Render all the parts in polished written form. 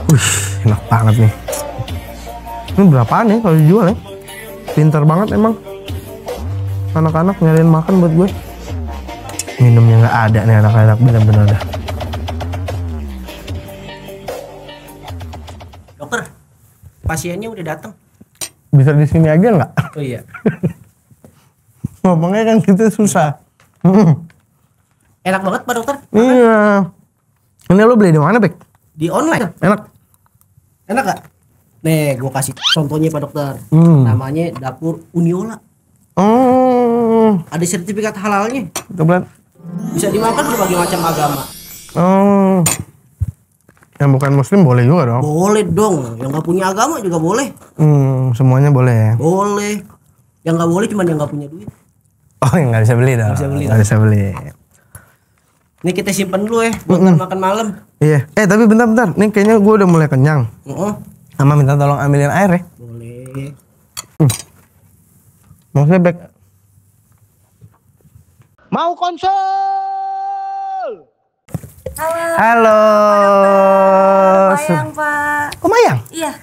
Wih, enak banget nih. Ini berapaan ya kalau dijual ya? Pinter banget emang. Anak-anak nyariin makan buat gue. Minumnya nggak ada nih anak-anak, bener-bener dah. Dokter, pasiennya udah datang. Bisa di sini aja nggak? Oh iya. Ngomongnya kan gitu susah. Enak banget Pak Dokter. Iya. Ini lo beli di mana, Bek? Di online. Enak. Enak gak? Nih, gue kasih contohnya Pak Dokter. Namanya Dapur Uniola. Oh. Ada sertifikat halalnya. Coba. Bisa dimakan berbagai macam agama. Oh. Yang bukan muslim boleh juga dong? Boleh dong. Yang gak punya agama juga boleh. Semuanya boleh ya? Boleh. Yang gak boleh cuma yang gak punya duit. Oh, yang nggak bisa beli dong? Nggak bisa beli. Ini kita simpen dulu ya buat makan malam. Iya. Tapi bentar. Nih kayaknya gue udah mulai kenyang. Sama minta tolong ambilin air ya? Boleh. Maksudnya, Bek. Mau konsul. Halo. Mayang, Pak. Oh, Mayang? Iya.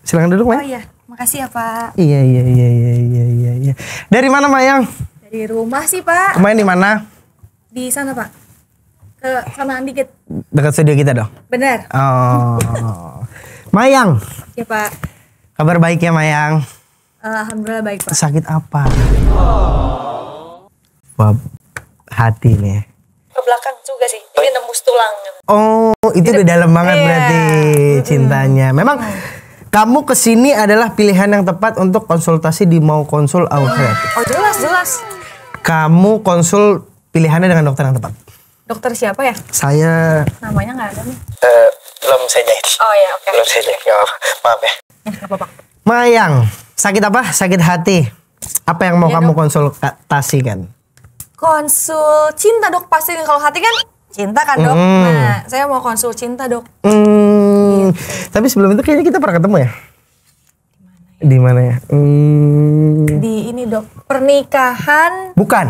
Silakan duduk, Oh Mayang. iya, makasih ya, Pak. Iya. Dari mana, Mayang? Dari rumah sih, Pak. Main di mana? Di sana, Pak. Ke sanaan dikit. Dekat studio kita dong. Benar. Oh. Mayang. Ya, Pak. Kabar baik ya, Mayang? Alhamdulillah baik, Pak. Sakit apa? Wah, hati nih. Ke belakang juga sih. Jadi nembus tulang. Oh, itu udah dalam banget berarti cintanya. Memang kamu kesini adalah pilihan yang tepat untuk konsultasi di Mau Konsul Kreatif. Oh, jelas. Kamu konsul pilihannya dengan dokter yang tepat. Dokter siapa ya? Saya Namanya nggak ada nih. belum saya jahit. Oh ya, oke. Belum saya jahit. Maaf ya. Nggak apa-apa. Mayang, sakit apa? Sakit hati. Apa yang mau Iya, kamu Dok. konsultasikan? Konsul cinta, Dok. Pasti kalau hati kan cinta kan, Dok. Nah, saya mau konsul cinta, Dok. Tapi sebelum itu kayaknya kita pernah ketemu ya? Di mana ya? Di ini, Dok. Pernikahan. Bukan.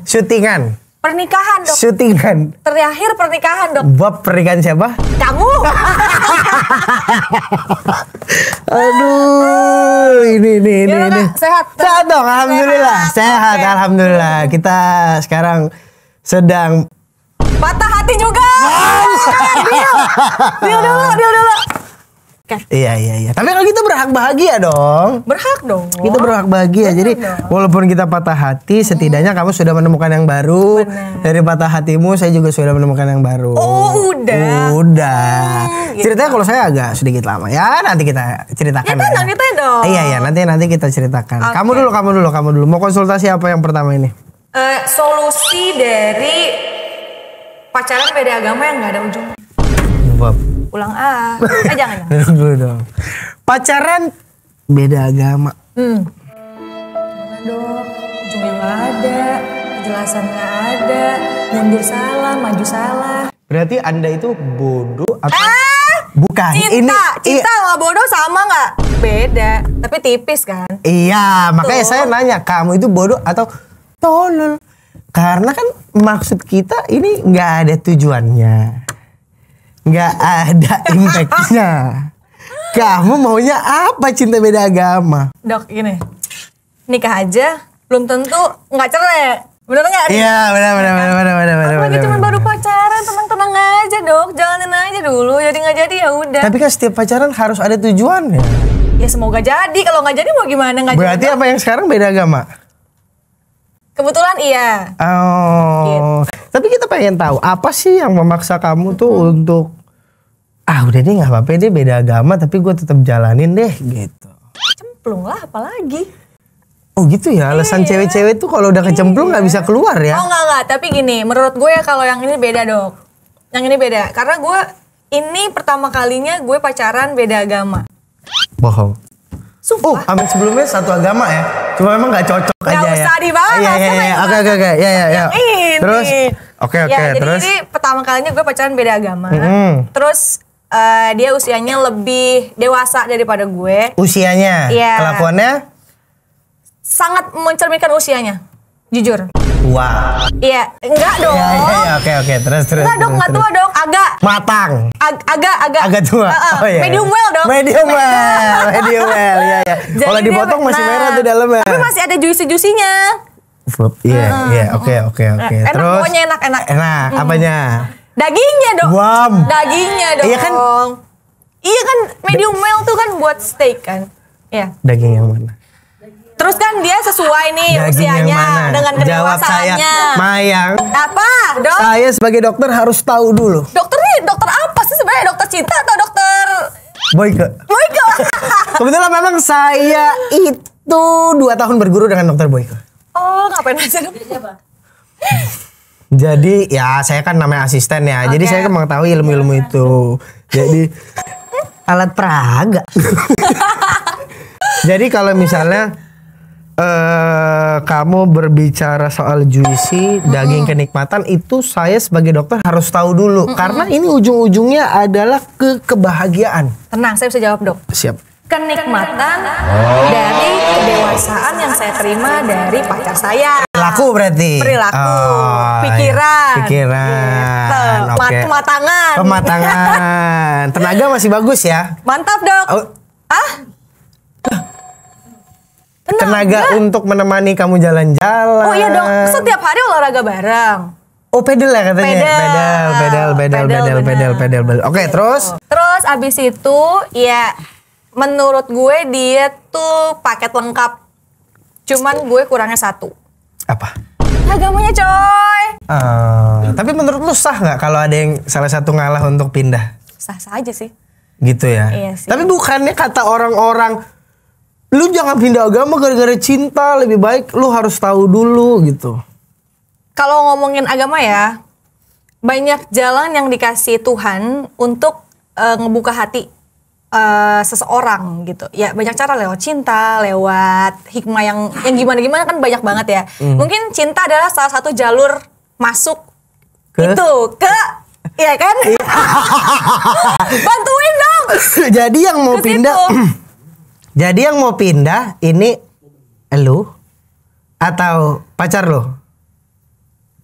Syutingan. Pernikahan, Dok. Syutingan. Terakhir pernikahan, Dok. Bab pernikahan siapa? Kamu. Aduh, ini. Kak, sehat? Sehat dong, alhamdulillah. Sehat, Oke. alhamdulillah. Kita sekarang sedang Patah hati juga. Dia dulu. Iya. Tapi kalau kita berhak bahagia dong. Berhak dong. Kita berhak bahagia. Jadi dong. walaupun kita patah hati, setidaknya kamu sudah menemukan yang baru. Benar. Dari patah hatimu, saya juga sudah menemukan yang baru. Oh, udah. Gitu. Ceritanya kalau saya agak sedikit lama. Ya nanti kita ceritakan. Ya kan, kita dong. Iya, nanti kita ceritakan. Oke. Kamu dulu. Mau konsultasi apa yang pertama ini? Solusi dari pacaran beda agama yang nggak ada ujungnya. Bab. Ulang jangan. Duduk dulu dong. Pacaran beda agama. Dok, ujungnya nggak ada, kejelasan nggak ada, mundur salah, maju salah. Berarti Anda itu bodoh atau bukan? Cinta sama bodoh sama nggak? Beda, tapi tipis kan? Iya, makanya Tuh. saya nanya, kamu itu bodoh atau tolol? Karena kan maksud kita ini nggak ada tujuannya, nggak ada impactnya. Kamu maunya apa cinta beda agama? Dok, gini, nikah aja belum tentu nggak cerai, bener nggak? Iya, benar. Apalagi cuma baru pacaran, tenang-tenang aja dok, jalanin aja dulu, jadi nggak jadi ya udah. Tapi kan setiap pacaran harus ada tujuannya. Ya semoga jadi, kalau nggak jadi mau gimana nggak jadi? Berarti apa yang sekarang beda agama? Kebetulan iya. Oh, tapi kita pengen tahu apa sih yang memaksa kamu tuh untuk udah deh nggak apa-apa deh beda agama tapi gue tetap jalanin deh gitu. Cemplung lah apalagi. Oh gitu ya, alasan cewek-cewek tuh kalau udah kecemplung nggak bisa keluar ya? Oh enggak, tapi gini, menurut gue ya kalau yang ini beda dok. Yang ini beda, karena gue ini pertama kalinya gue pacaran beda agama. Bohong. Sumpah. Amit sebelumnya satu agama ya, cuma memang nggak cocok Nggak aja ya. usah dibahas, Iya. Oke, ya. Yang ini. Terus, oke, Ya, terus. jadi pertama kalinya gue pacaran beda agama. Terus dia usianya lebih dewasa daripada gue. Usianya, Iya. kelakuannya, Sangat mencerminkan usianya, jujur. tua. Iya, enggak dong. Iya, oke. Terus. Enggak dong, enggak tua dong. Agak. Matang. Agak Tua. Oh, iya. Medium well dong. Medium well. Iya. Jadi Kalau dia- dipotong masih nah, merah tuh dalamnya. Tapi masih ada juicy-juicynya. Iya, oke. Enak, Terus pokoknya enak. Enak, apanya? Dagingnya dong. Wam. Dagingnya dong. Iya kan? Iya kan medium well tuh kan buat steak kan. Iya. Daging yang mana? Terus kan dia sesuai nih Daging yang usianya mana? dengan Jawab saya, kedewasaannya. Mayang. Apa, Dok? Saya sebagai dokter harus tahu dulu. Dokter nih, dokter apa sih sebenarnya? Dokter cinta atau dokter Boyke. Boyke? Kebetulan memang saya itu 2 tahun berguru dengan dokter Boyke. Oh, ngapain aja dok? Jadi ya saya kan namanya asisten ya. Jadi Oke. saya kan mengetahui ilmu-ilmu itu. Jadi alat peraga. Jadi kalau misalnya kamu berbicara soal juicy, daging kenikmatan itu saya sebagai dokter harus tahu dulu karena ini ujung-ujungnya adalah kebahagiaan. Tenang, saya bisa jawab dok. Siap. Kenikmatan dari kedewasaan yang saya terima dari pacar saya. Perilaku berarti. Perilaku, Oh, pikiran, iya. Pikiran. gitu. Oke. Kematangan. Kematangan. Tenaga masih bagus ya. Mantap dok. Oh, Tenang, tenaga untuk menemani kamu jalan-jalan. Oh iya dong, setiap hari olahraga bareng. Oh pedal ya katanya. Pedal, Pedal. Oke, terus Terus abis itu ya menurut gue dia tuh paket lengkap. Cuman gue kurangnya satu. apa? Agamanya coy. Tapi menurut lu sah nggak kalau ada yang salah satu ngalah untuk pindah? Sah-sah aja sih. Gitu ya. Iya sih. Tapi bukannya kata orang-orang lu jangan pindah agama gara-gara cinta, lebih baik lu harus tahu dulu gitu. Kalau ngomongin agama ya, banyak jalan yang dikasih Tuhan untuk ngebuka hati seseorang gitu. Ya banyak cara, lewat cinta, lewat hikmah yang gimana-gimana kan banyak banget ya. Mungkin cinta adalah salah satu jalur masuk itu ke ya kan? Bantuin dong. Jadi yang mau Ke pindah situ. Jadi yang mau pindah ini lu atau pacar lu?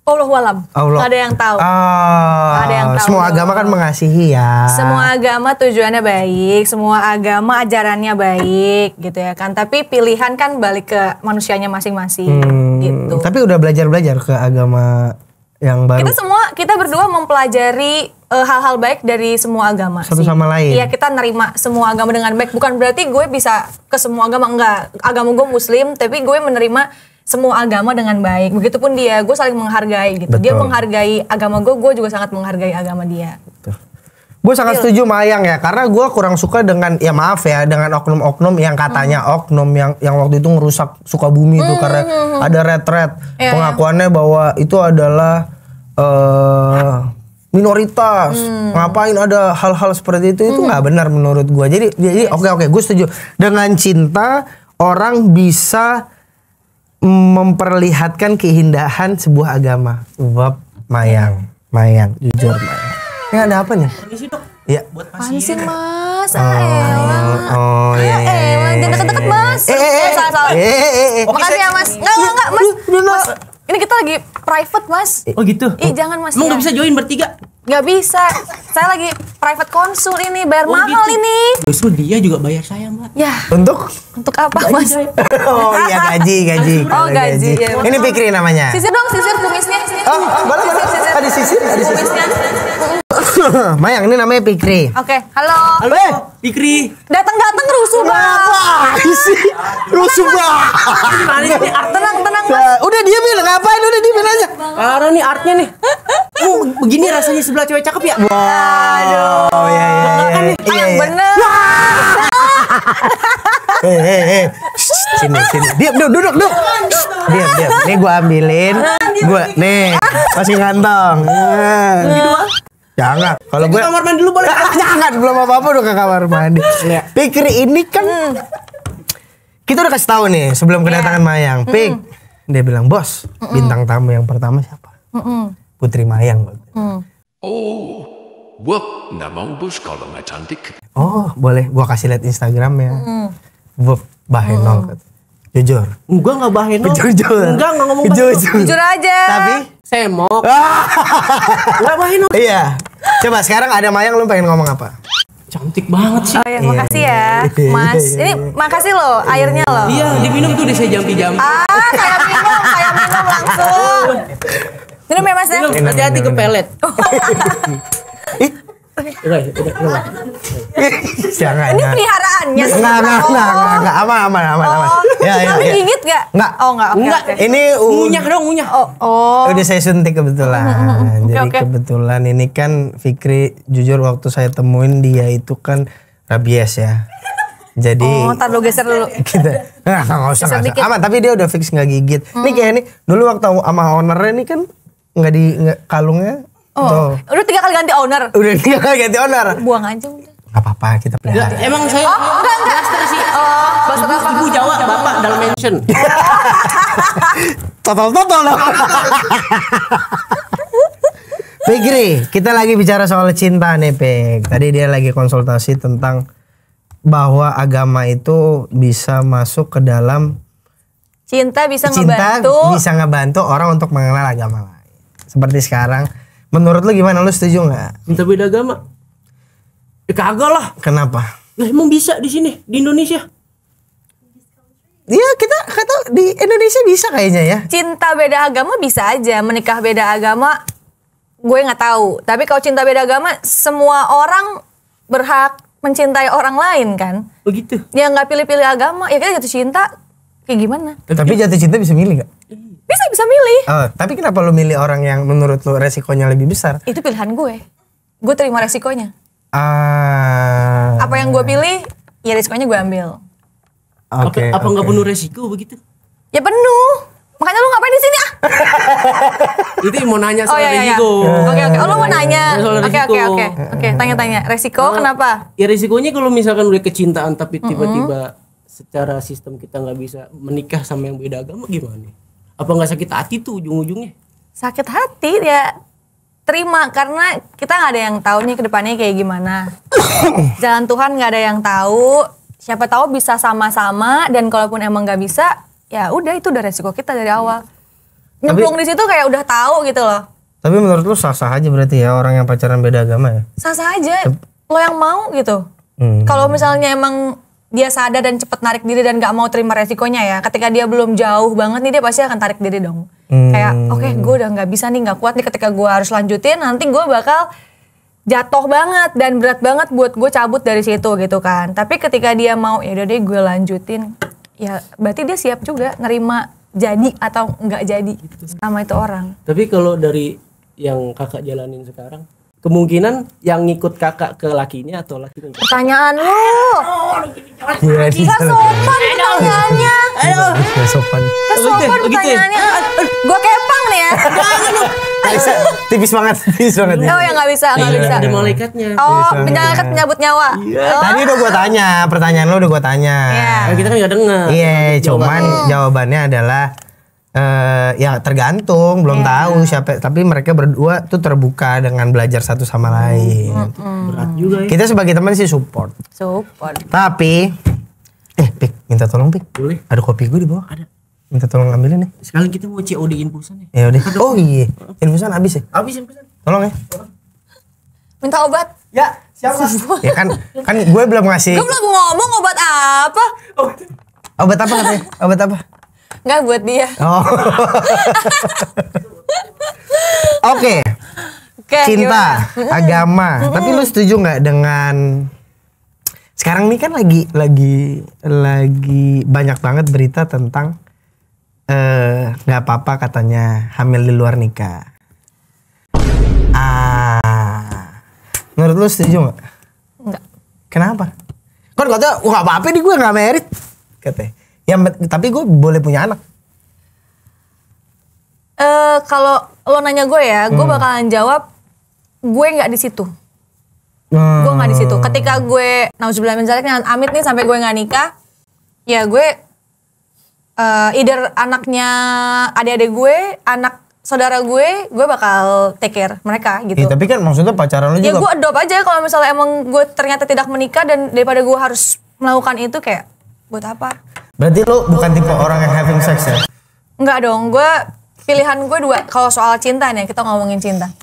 Allahualam. Allah. Nggak ada yang tahu. Oh, Ada yang tahu semua dong. agama kan mengasihi ya. Semua agama tujuannya baik, semua agama ajarannya baik gitu ya kan. Tapi pilihan kan balik ke manusianya masing-masing gitu. Tapi udah belajar ke agama yang baru. Kita berdua mempelajari hal-hal baik dari semua agama Satu sih. sama lain. Iya, kita nerima semua agama dengan baik. Bukan berarti gue bisa ke semua agama, enggak. Agama gue muslim, tapi gue menerima semua agama dengan baik. Begitupun dia, gue saling menghargai gitu. Dia Betul. menghargai agama gue juga sangat menghargai agama dia. Gue sangat setuju Mayang ya, karena gue kurang suka dengan, ya maaf ya, dengan oknum-oknum yang katanya oknum yang waktu itu ngerusak Sukabumi itu karena ada red-red Iya, pengakuannya bahwa itu adalah minoritas. Ngapain ada hal-hal seperti itu nggak benar menurut gue. Jadi oke gue setuju. Dengan cinta orang bisa memperlihatkan keindahan sebuah agama. Wap, Mayang, jujur Mayang. Ini ada apa nih? Permisi dok, Iya. buat Apaan pasien. sih mas? Elah. Oh iya. Jangan deket-deket mas. Salah. Makasih ya mas. Enggak mas. Mas, ini kita lagi private mas. Oh gitu? Ih jangan mas. Emang ya. nggak bisa join bertiga? Nggak bisa. Saya lagi private konsul ini, bayar Oh, mahal gitu. ini. Justru dia juga bayar saya mbak. Ya, Untuk apa mas? oh iya gaji. Oh, Kalau gaji, ya. Ini Fikri namanya. Sisir dong, sisir kumisnya. Oh, boleh. Ada sisir. Kumisnya. Mayang ini namanya Fikri. Oke, halo. Halo, Fikri. Datang rusuh banget. Apa sih? Rusuh banget. Gimana nih art? Tenang mas. Udah diemin, ngapain? Udah diemin aja. Parah nih artnya nih. Oh, begini rasanya sebelah cewek cakep ya? Oh iya. Yang bener. Sini. Diam, duduk. Diam. Nih gua ambilin. Nih, masih ngantong. Jangan. Kalau Ke gue kamar mandi dulu boleh? jangan, belum apa-apa udah ke kamar mandi. Fikri ini kan kita udah kasih tahu nih sebelum kedatangan Mayang. Pik, dia bilang, "Bos, bintang tamu yang pertama siapa?" Putri Mayang. Oh, wah, nama bos kalau nggak cantik. Oh, boleh gua kasih lihat Instagramnya. Bahenol. Jujur. Enggak bahen dong. Jujur. Enggak ngomong bahen. Jujur aja. Tapi Semok. Enggak bahen dong. iya. Coba sekarang ada Mayang, lu pengen ngomong apa? Cantik banget sih. Oh ya, makasih ya, Mas. Ini makasih loh airnya loh. Iya, diminum tuh saya jampi-jampi. Saya minum langsung. Minum ya Mas ya. Minum, hati-hati ke pelet. Udah. Jangan. Ini peliharaannya. Enggak. Aman. Ya. Gigit gak? Enggak. Oh enggak. Enggak. Ini Ngunyah dong, ngunyah. Oh. udah saya suntik kebetulan. Jadi Oke. kebetulan ini kan Fikri, jujur waktu saya temuin dia itu kan rabies ya. Jadi Oh, ntar lu geser dulu. kita nggak usah dikit. aman, tapi dia udah fix nggak gigit. Ini kayak ini dulu waktu sama ownernya ini kan nggak kalungnya. Oh, udah 3 kali ganti owner. Udah 3 kali ganti owner. Buang aja udah. Gak apa-apa, kita pelihara. Emang saya Enggak. sih. Bahasa apa? Ibu Jawa, bapak dalam mention. Total dong. Fikri, kita lagi bicara soal cinta nih, Pik. Tadi dia lagi konsultasi tentang bahwa agama itu bisa masuk ke dalam Cinta bisa cinta, ngebantu. bisa ngebantu orang untuk mengenal agama lain. Seperti sekarang. Menurut lu gimana? Lu setuju nggak? Minta beda agama. Kagak lah. Kenapa? Lah emang bisa di sini, di Indonesia. Iya, kita kata di Indonesia bisa kayaknya ya. Cinta beda agama bisa aja, menikah beda agama gue nggak tahu. Tapi kalau cinta beda agama, semua orang berhak mencintai orang lain kan. Begitu. Yang nggak pilih-pilih agama, ya kita jatuh cinta kayak gimana? Tapi jatuh cinta bisa milih gak? Bisa milih. Tapi kenapa lu milih orang yang menurut lu resikonya lebih besar? Itu pilihan gue. Gue terima resikonya. Ah. Apa yang gue pilih, ya resikonya gue ambil. Oke. Apa nggak penuh resiko begitu? Ya penuh. Makanya lu ngapain di sini ah? Itu mau nanya Oh soal iya. resiko. Oke. Oh lu mau nanya. Soal Oke. resiko. Oke, tanya-tanya. Resiko kenapa? Ya resikonya kalau misalkan udah kecintaan tapi tiba-tiba secara sistem kita nggak bisa menikah sama yang beda agama gimana? Apa nggak sakit hati tuh ujung-ujungnya? Sakit hati ya terima karena kita nggak ada yang tahu nih ke depannya kayak gimana. Jalan Tuhan nggak ada yang tahu. Siapa tahu bisa sama-sama dan kalaupun emang nggak bisa, ya udah itu udah resiko kita dari awal. Nyemplung di situ kayak udah tahu gitu loh. Tapi menurut lu sah-sah aja berarti ya orang yang pacaran beda agama ya? Sah-sah aja. Lo yang mau gitu. Hmm. Kalau misalnya emang dia sadar dan cepet narik diri dan gak mau terima resikonya ya. Ketika dia belum jauh banget nih dia pasti akan tarik diri dong. Kayak oke, gue udah gak bisa nih, gak kuat nih ketika gue harus lanjutin. Nanti gue bakal jatuh banget dan berat banget buat gue cabut dari situ gitu kan. Tapi ketika dia mau ya udah deh gue lanjutin. Ya berarti dia siap juga nerima jadi atau gak jadi sama itu orang. Tapi kalau dari yang kakak jalanin sekarang, kemungkinan yang ngikut kakak ke lakinya atau lakinya? Pertanyaan lu. Iya, Gak sopan pertanyaannya. Gak sopan. Gak sopan pertanyaannya. Gue kepang nih ya. Tipis banget. Oh ya gak bisa. Ada malaikatnya. Oh, penyakit penyabut nyawa. Oh, Tadi udah gue tanya, pertanyaan lu udah gue tanya. Iya. Nah, kita kan nggak dengar. Iya, cuman jawabannya adalah ya tergantung, belum tahu siapa. Tapi mereka berdua tuh terbuka dengan belajar satu sama lain. Berat juga ya. Kita sebagai teman sih support. Support. Tapi, Pik, minta tolong Pik. Boleh. Ada kopi gue di bawah. Ada. Minta tolong ambilin nih. Sekalian kita mau COD infusan ya. Ya udah. Oh iya, infusan habis ya. Habis infusan. Tolong ya. Minta obat. Ya, siapa? Ya kan gue belum ngasih. Gue belum ngomong obat apa. Obat apa katanya? Obat apa? Nggak buat dia. Oh. Oke. Oke, Cinta, gimana? agama. Tapi lu setuju nggak dengan sekarang ini kan lagi banyak banget berita tentang nggak apa-apa katanya hamil di luar nikah. Menurut lu setuju nggak? Enggak. Kenapa? Kan katanya nggak apa-apa nih gue nggak merit katanya. Ya tapi gue boleh punya anak. Kalau lo nanya gue ya, gue bakalan jawab gue nggak di situ. Gue nggak di situ. Ketika gue, nauzubillah min dzalik, amit nih sampai gue nggak nikah, ya gue either anaknya adik-adik gue, anak saudara gue bakal take care mereka gitu. Ya, tapi kan maksudnya pacaran lu Ya juga. gue adopt aja kalau misalnya emang gue ternyata tidak menikah dan daripada gue harus melakukan itu kayak buat apa? Berarti lu bukan tipe orang yang having sex ya? Enggak dong, pilihan gue dua. Kalau soal cinta nih, kita ngomongin cinta.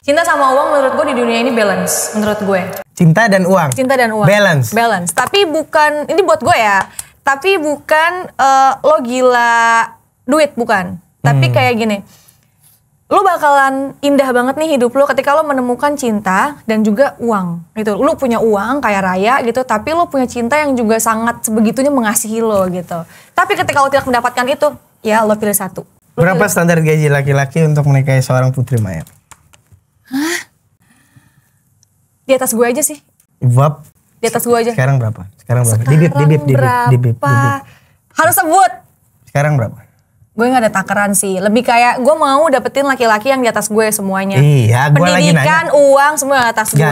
Cinta sama uang menurut gue di dunia ini balance, menurut gue. Cinta dan uang. Cinta dan uang. Balance. Balance. Tapi bukan, ini buat gue ya. Tapi bukan lo gila duit, bukan. Tapi kayak gini. Lo bakalan indah banget nih hidup lo ketika lo menemukan cinta dan juga uang. Gitu. Lo punya uang kaya raya gitu, tapi lo punya cinta yang juga sangat sebegitunya mengasihi lo gitu. Tapi ketika lo tidak mendapatkan itu, ya lo pilih satu. Berapa standar gaji laki-laki untuk menikahi seorang Putri Maya? Di atas gue aja sih. Wap. Di atas gue aja. Sekarang berapa? Dibip. Harus sebut. Sekarang berapa? Gue gak ada takaran sih. Lebih kayak gue mau dapetin laki-laki yang di atas gue semuanya. Iya, gue lagi nanya. Pendidikan, uang, semua di atas gue.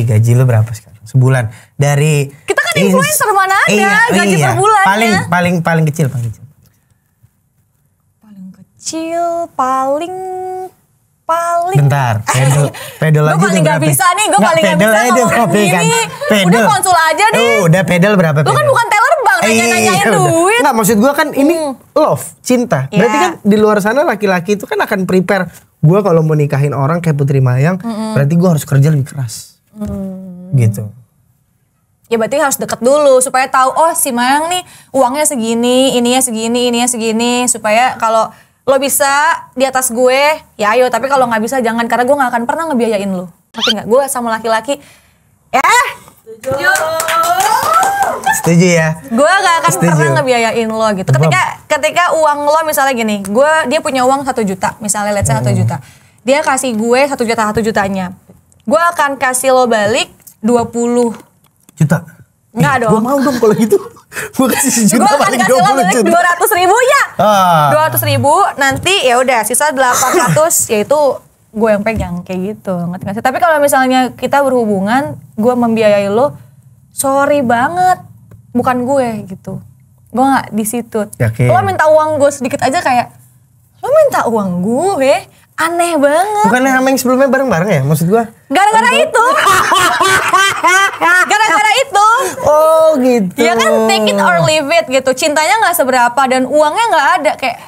Gaji lu berapa sekarang? Sebulan dari kita kan influencer mana ada gaji per bulannya. Paling kecil. Paling Bentar, pedal aja gue paling gak bisa nih, gue paling gak bisa ngomong gini. Udah konsul aja deh. Udah pedal berapa? Lu kan bukan teller bang, nanyain duit. Enggak, maksud gue kan ini love, cinta. Berarti kan di luar sana laki-laki itu kan akan prepare. Gue kalau mau nikahin orang kayak Putri Mayang, berarti gue harus kerja lebih keras. Gitu. Ya berarti harus deket dulu supaya tahu, oh si Mayang nih uangnya segini, ininya segini. Supaya kalau lo bisa di atas gue, ya ayo. Tapi kalau nggak bisa jangan, karena gue nggak akan pernah ngebiayain lo. Tapi nggak, gue sama laki-laki, setuju ya? Gue nggak akan pernah ngebiayain lo gitu. Ketika uang lo misalnya gini, dia punya uang 1 juta, misalnya let's say 1 juta, dia kasih gue 1 jutanya, gue akan kasih lo balik 20 juta. Enggak dong. Gue mau dong kalau gitu. Gue kasih 1 juta balik 20 juta. 200.000 ya. 200.000 nanti ya udah sisa 800 yaitu gue yang pegang kayak gitu. Ngerti gak sih? Tapi kalau misalnya kita berhubungan, gue membiayai lo, sorry banget, bukan gue gitu. Gue nggak di situ. Lo minta uang gue sedikit aja kayak, lo minta uang gue, aneh banget. Bukannya sama yang sebelumnya bareng-bareng ya, maksud gue? Gara-gara itu. Gara-gara itu. Oh gitu. Ya kan take it or leave it gitu. Cintanya gak seberapa dan uangnya gak ada. Kayak,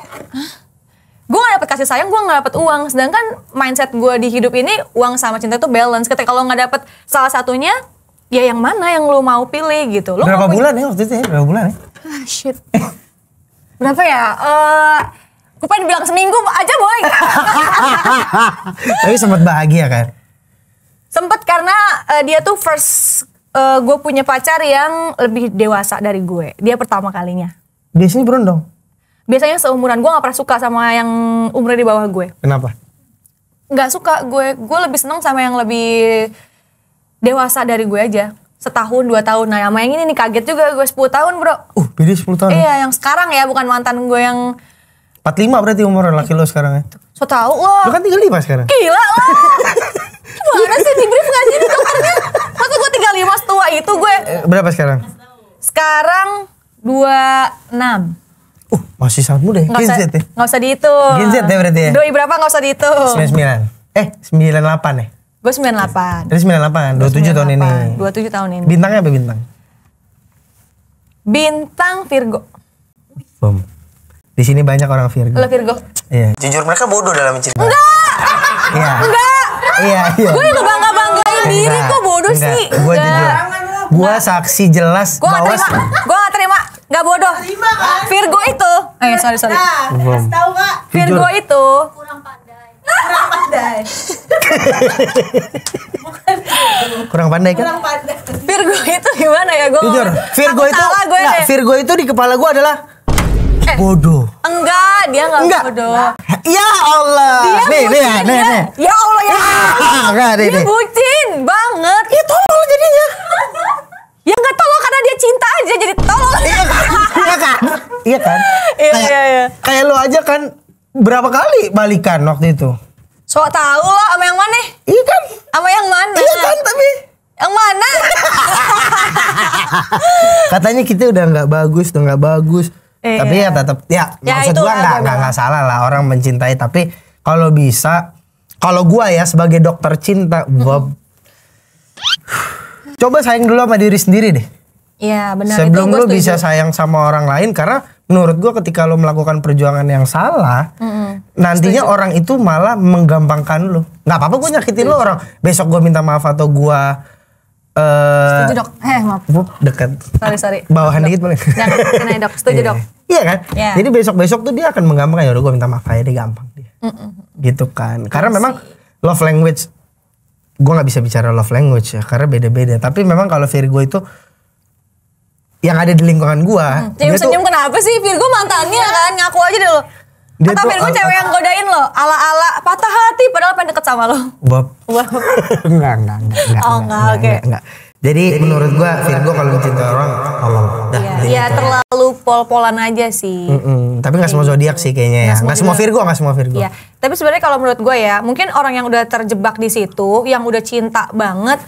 gue gak dapet kasih sayang, gue gak dapet uang. Sedangkan mindset gue di hidup ini, uang sama cinta itu balance. Ketika kalau gak dapet salah satunya, ya yang mana yang lo mau pilih gitu. Lo berapa bulan ya waktu itu ya? Berapa bulan ya? Shit. Berapa ya? Gue pengen bilang seminggu aja boy. Tapi sempat bahagia kan? Sempet karena dia tuh first gue punya pacar yang lebih dewasa dari gue. Dia pertama kalinya. Biasanya berondong? Biasanya seumuran. Gue gak pernah suka sama yang umurnya di bawah gue. Kenapa? Gak suka gue. Gue lebih seneng sama yang lebih dewasa dari gue aja. Setahun, 2 tahun. Nah sama yang ini nih kaget juga gue 10 tahun bro. Beda 10 tahun? Iya yang sekarang ya, bukan mantan gue yang 45 berarti umur laki lo sekarang ya? So tau lo. Lo kan 35 sekarang? Gila lo. Gimana sih, di brief gak sih ini dokternya? Masa gue 35 setua itu gue. Berapa sekarang? Sekarang 26. Masih sangat muda ya? Gen Z ya? Gak usah dihitung. Gen Z ya berarti ya? Doi berapa gak usah dihitung. 98 ya? Gue 98. Dari 98, 27 tahun ini. 27 tahun ini. Bintangnya apa bintang? Bintang Virgo. Bom. Di sini banyak orang Virgo. Lo Virgo? Iya. Jujur mereka bodoh dalam menceritakan. Enggak! Iya. Enggak! Iya. Gue udah bangga-banggain diri, kok bodoh sih? Gue jujur. Gue saksi jelas gue gak terima. Gue gak terima. Gak bodoh. Terima kan? Virgo itu. Sorry. Bom. Tahu gak? Virgo itu. Kurang pandai. Kurang pandai kan? Virgo itu gimana ya? Gue jujur. Virgo itu di kepala gue adalah bodoh. Enggak, dia enggak bodoh. Ya Allah. Dia nih. Ya Allah ya. Dia bucin banget. Ya tolol jadinya. Ya enggak tolol karena dia cinta aja jadi tolol. Iya kan? Iya. Kayak lo aja kan berapa kali balikan waktu itu? So tahu lo sama yang mana? Iya kan? Sama yang mana? Iya kan tapi yang mana? Katanya kita udah nggak bagus. Tapi ya tetap ya maksud gua nggak salah lah orang mencintai, tapi kalau bisa, kalau gua ya sebagai dokter cinta, coba sayang dulu sama diri sendiri deh. Iya benar. Sebelum itu lu gua bisa setuju. sayang sama orang lain, karena menurut gua ketika lu melakukan perjuangan yang salah, nantinya orang itu malah menggampangkan lu. Nggak apa-apa gua nyakitin lu orang. Besok gua minta maaf atau gua Setuju dok. Maaf. dekat Sorry. bawahan Dok. dikit boleh. Jangan kena dok. Setuju dok. Iya kan? Iya. Jadi besok-besok tuh dia akan menggampangkan, ya udah gua minta maaf aja, dia gampang dia. Gitu kan. Karena memang love language, gua nggak bisa bicara love language ya, karena beda-beda. Tapi memang kalau Virgo itu yang ada di lingkungan gua, dia tuh Senyum kenapa sih? Virgo mantannya kan, ngaku aja deh lo. Dia Atau tuh Virgo cewek yang godain lo, ala-ala patah hati padahal pengen deket sama lo. Bob. Wah. enggak. Oh, enggak, oke. Enggak. Jadi menurut gua Virgo kalau mencintai orang tolong. Dah. Iya terlalu pol-polan aja sih. Tapi nggak semua zodiak sih kayaknya ya. Nggak semua Virgo, nggak semua Virgo. Iya, tapi sebenarnya kalau menurut gue ya, mungkin orang yang udah terjebak di situ, yang udah cinta banget,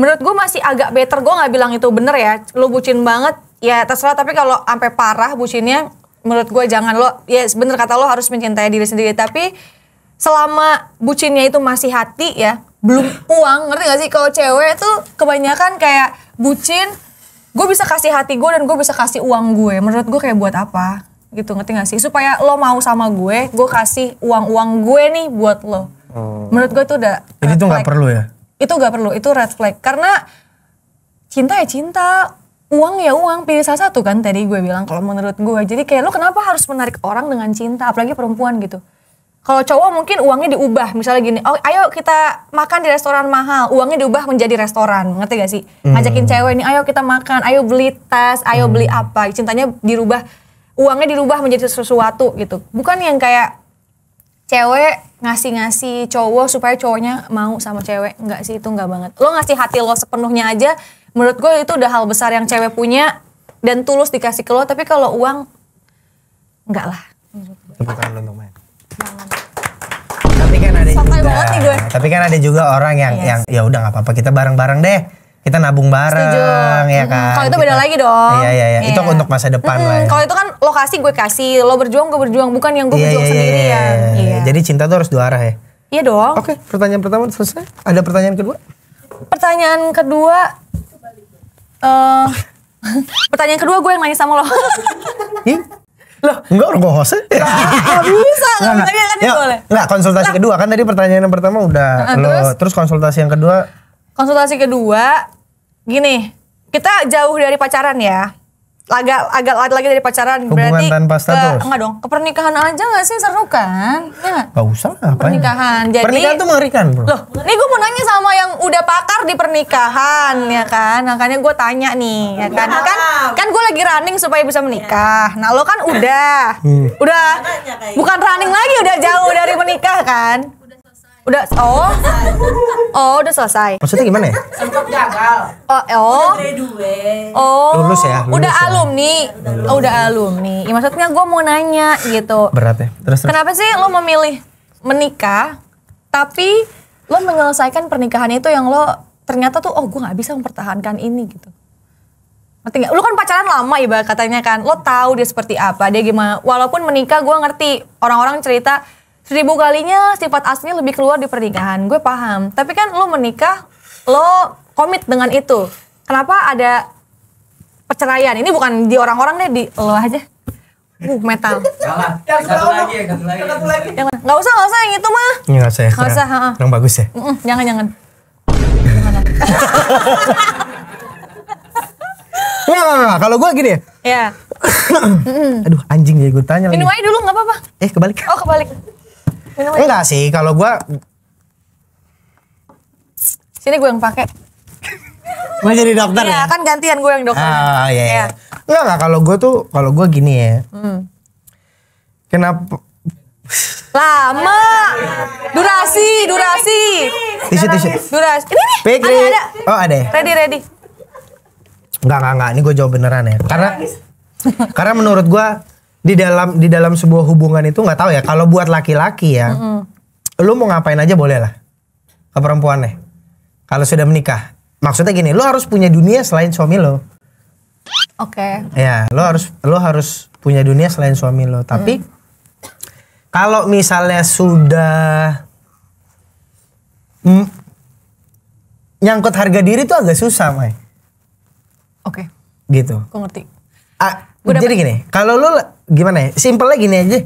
menurut gue masih agak better. Gue nggak bilang itu bener ya, lo bucin banget, ya terserah. Tapi kalau sampai parah bucinnya, menurut gue jangan. Lo, ya bener kata lo harus mencintai diri sendiri. Tapi selama bucinnya itu masih hati ya, belum uang, ngerti gak sih? Kalau cewek tuh kebanyakan kayak bucin, gue bisa kasih hati gue dan gue bisa kasih uang gue. Menurut gue kayak buat apa? Gitu, ngerti gak sih? Supaya lo mau sama gue kasih uang gue nih buat lo. Menurut gue itu udah Jadi red itu nggak flag. perlu ya. Itu gak perlu, itu red flag. Karena cinta ya cinta, uang ya uang, pilih salah satu kan tadi gue bilang kalau menurut gue. Jadi kayak lo kenapa harus menarik orang dengan cinta, apalagi perempuan gitu. Kalau cowok mungkin uangnya diubah, misalnya gini, oh ayo kita makan di restoran mahal, uangnya diubah menjadi restoran, ngerti gak sih? Ngajakin cewek nih, ayo kita makan, ayo beli tas, ayo beli apa, cintanya dirubah, uangnya dirubah menjadi sesuatu gitu. Bukan yang kayak cewek ngasih cowok supaya cowoknya mau sama cewek, enggak sih, itu enggak banget. Lo ngasih hati lo sepenuhnya aja, menurut gue itu udah hal besar yang cewek punya dan tulus dikasih ke lo, tapi kalau uang, enggak lah. Tepuk tangan untuk main. Tapi kan ada Santai juga. banget nih gue. Tapi kan ada juga orang yang ya udah nggak apa-apa, kita bareng-bareng deh. Kita nabung bareng, Setuju. ya kan. Kalau itu Kita- beda lagi dong. Iya. Itu untuk masa depan lah. Ya. Kalau itu kan lo kasih gue kasih, lo berjuang gue berjuang, bukan yang gue berjuang sendirian. Iya. Jadi cinta tuh harus dua arah ya. Iya dong. Oke, pertanyaan pertama selesai. Ada pertanyaan kedua? Pertanyaan kedua, pertanyaan kedua gue yang nanya sama lo. Ih, Loh, enggak orang gue host. Gak bisa, Enggak. tapi kan Yuk, boleh. enggak, konsultasi kedua kan tadi pertanyaan yang pertama udah lo, terus konsultasi yang kedua Konsultasi kedua, gini, kita jauh dari pacaran ya. Agak lagi dari pacaran, Hubungan berarti tanpa status. enggak dong, ke pernikahan aja gak sih, seru kan? Ya nggak? Gak usah lah, apa Pernikahan, jadi pernikahan tuh mengerikan bro. loh, ini gue mau nanya sama yang udah pakar di pernikahan ya kan, makanya gue tanya nih ya kan, kan gue lagi running supaya bisa menikah. Nah lo kan udah bukan running lagi, udah jauh dari menikah kan? Udah udah selesai. Maksudnya gimana ya? Lulus ya, lulus Udah ya. alumni. Udah alumni. Ya, maksudnya gue mau nanya gitu. Berat ya. Terus. Kenapa sih lo memilih menikah, tapi lo menyelesaikan pernikahan itu yang lo ternyata tuh, oh gue nggak bisa mempertahankan ini gitu. Ngerti nggak? Lo kan pacaran lama ibarat katanya kan, lo tahu dia seperti apa, dia gimana. Walaupun menikah gue ngerti, orang-orang cerita 1000 kalinya sifat aslinya lebih keluar di pernikahan, gue paham. Tapi kan lo menikah, lo komit dengan itu. Kenapa ada perceraian? Ini bukan di orang-orang deh, di lo aja. Metal. Yang satu lagi. Yang mana? Nggak usah yang itu mah. Ini nggak usah ya. Nggak usah, ha-ha. Kurang bagus ya. Jangan. Nggak. Kalau gue gini ya. Ya. Aduh anjing ya gue tanya lagi. Minum aja dulu nggak apa-apa. Kebalik. Oh kebalik. Minum aja. Enggak sih, kalau gue Sini gue yang pakai. mau jadi dokter Iya ya. kan gantian gue yang dokter. Ah iya. Iya. Enggak kalau gue gini ya. Kenapa? Lama. Durasi. Tisu. Durasi. Ini nih. Pikri. Ada. Oh ada ya. Ready. Enggak. Ini gue jawab beneran ya. Karena menurut gue di dalam sebuah hubungan itu nggak tahu ya. Kalau buat laki-laki ya, lu mau ngapain aja boleh lah ke perempuannya. Kalau sudah menikah, maksudnya gini, lu harus punya dunia selain suami lo. Oke. Ya, lo harus punya dunia selain suami lo. Tapi kalau misalnya sudah nyangkut harga diri tuh agak susah, Mai. Oke. gitu. Gue ngerti. Jadi gini, kalau lu gimana ya? Simpelnya gini aja.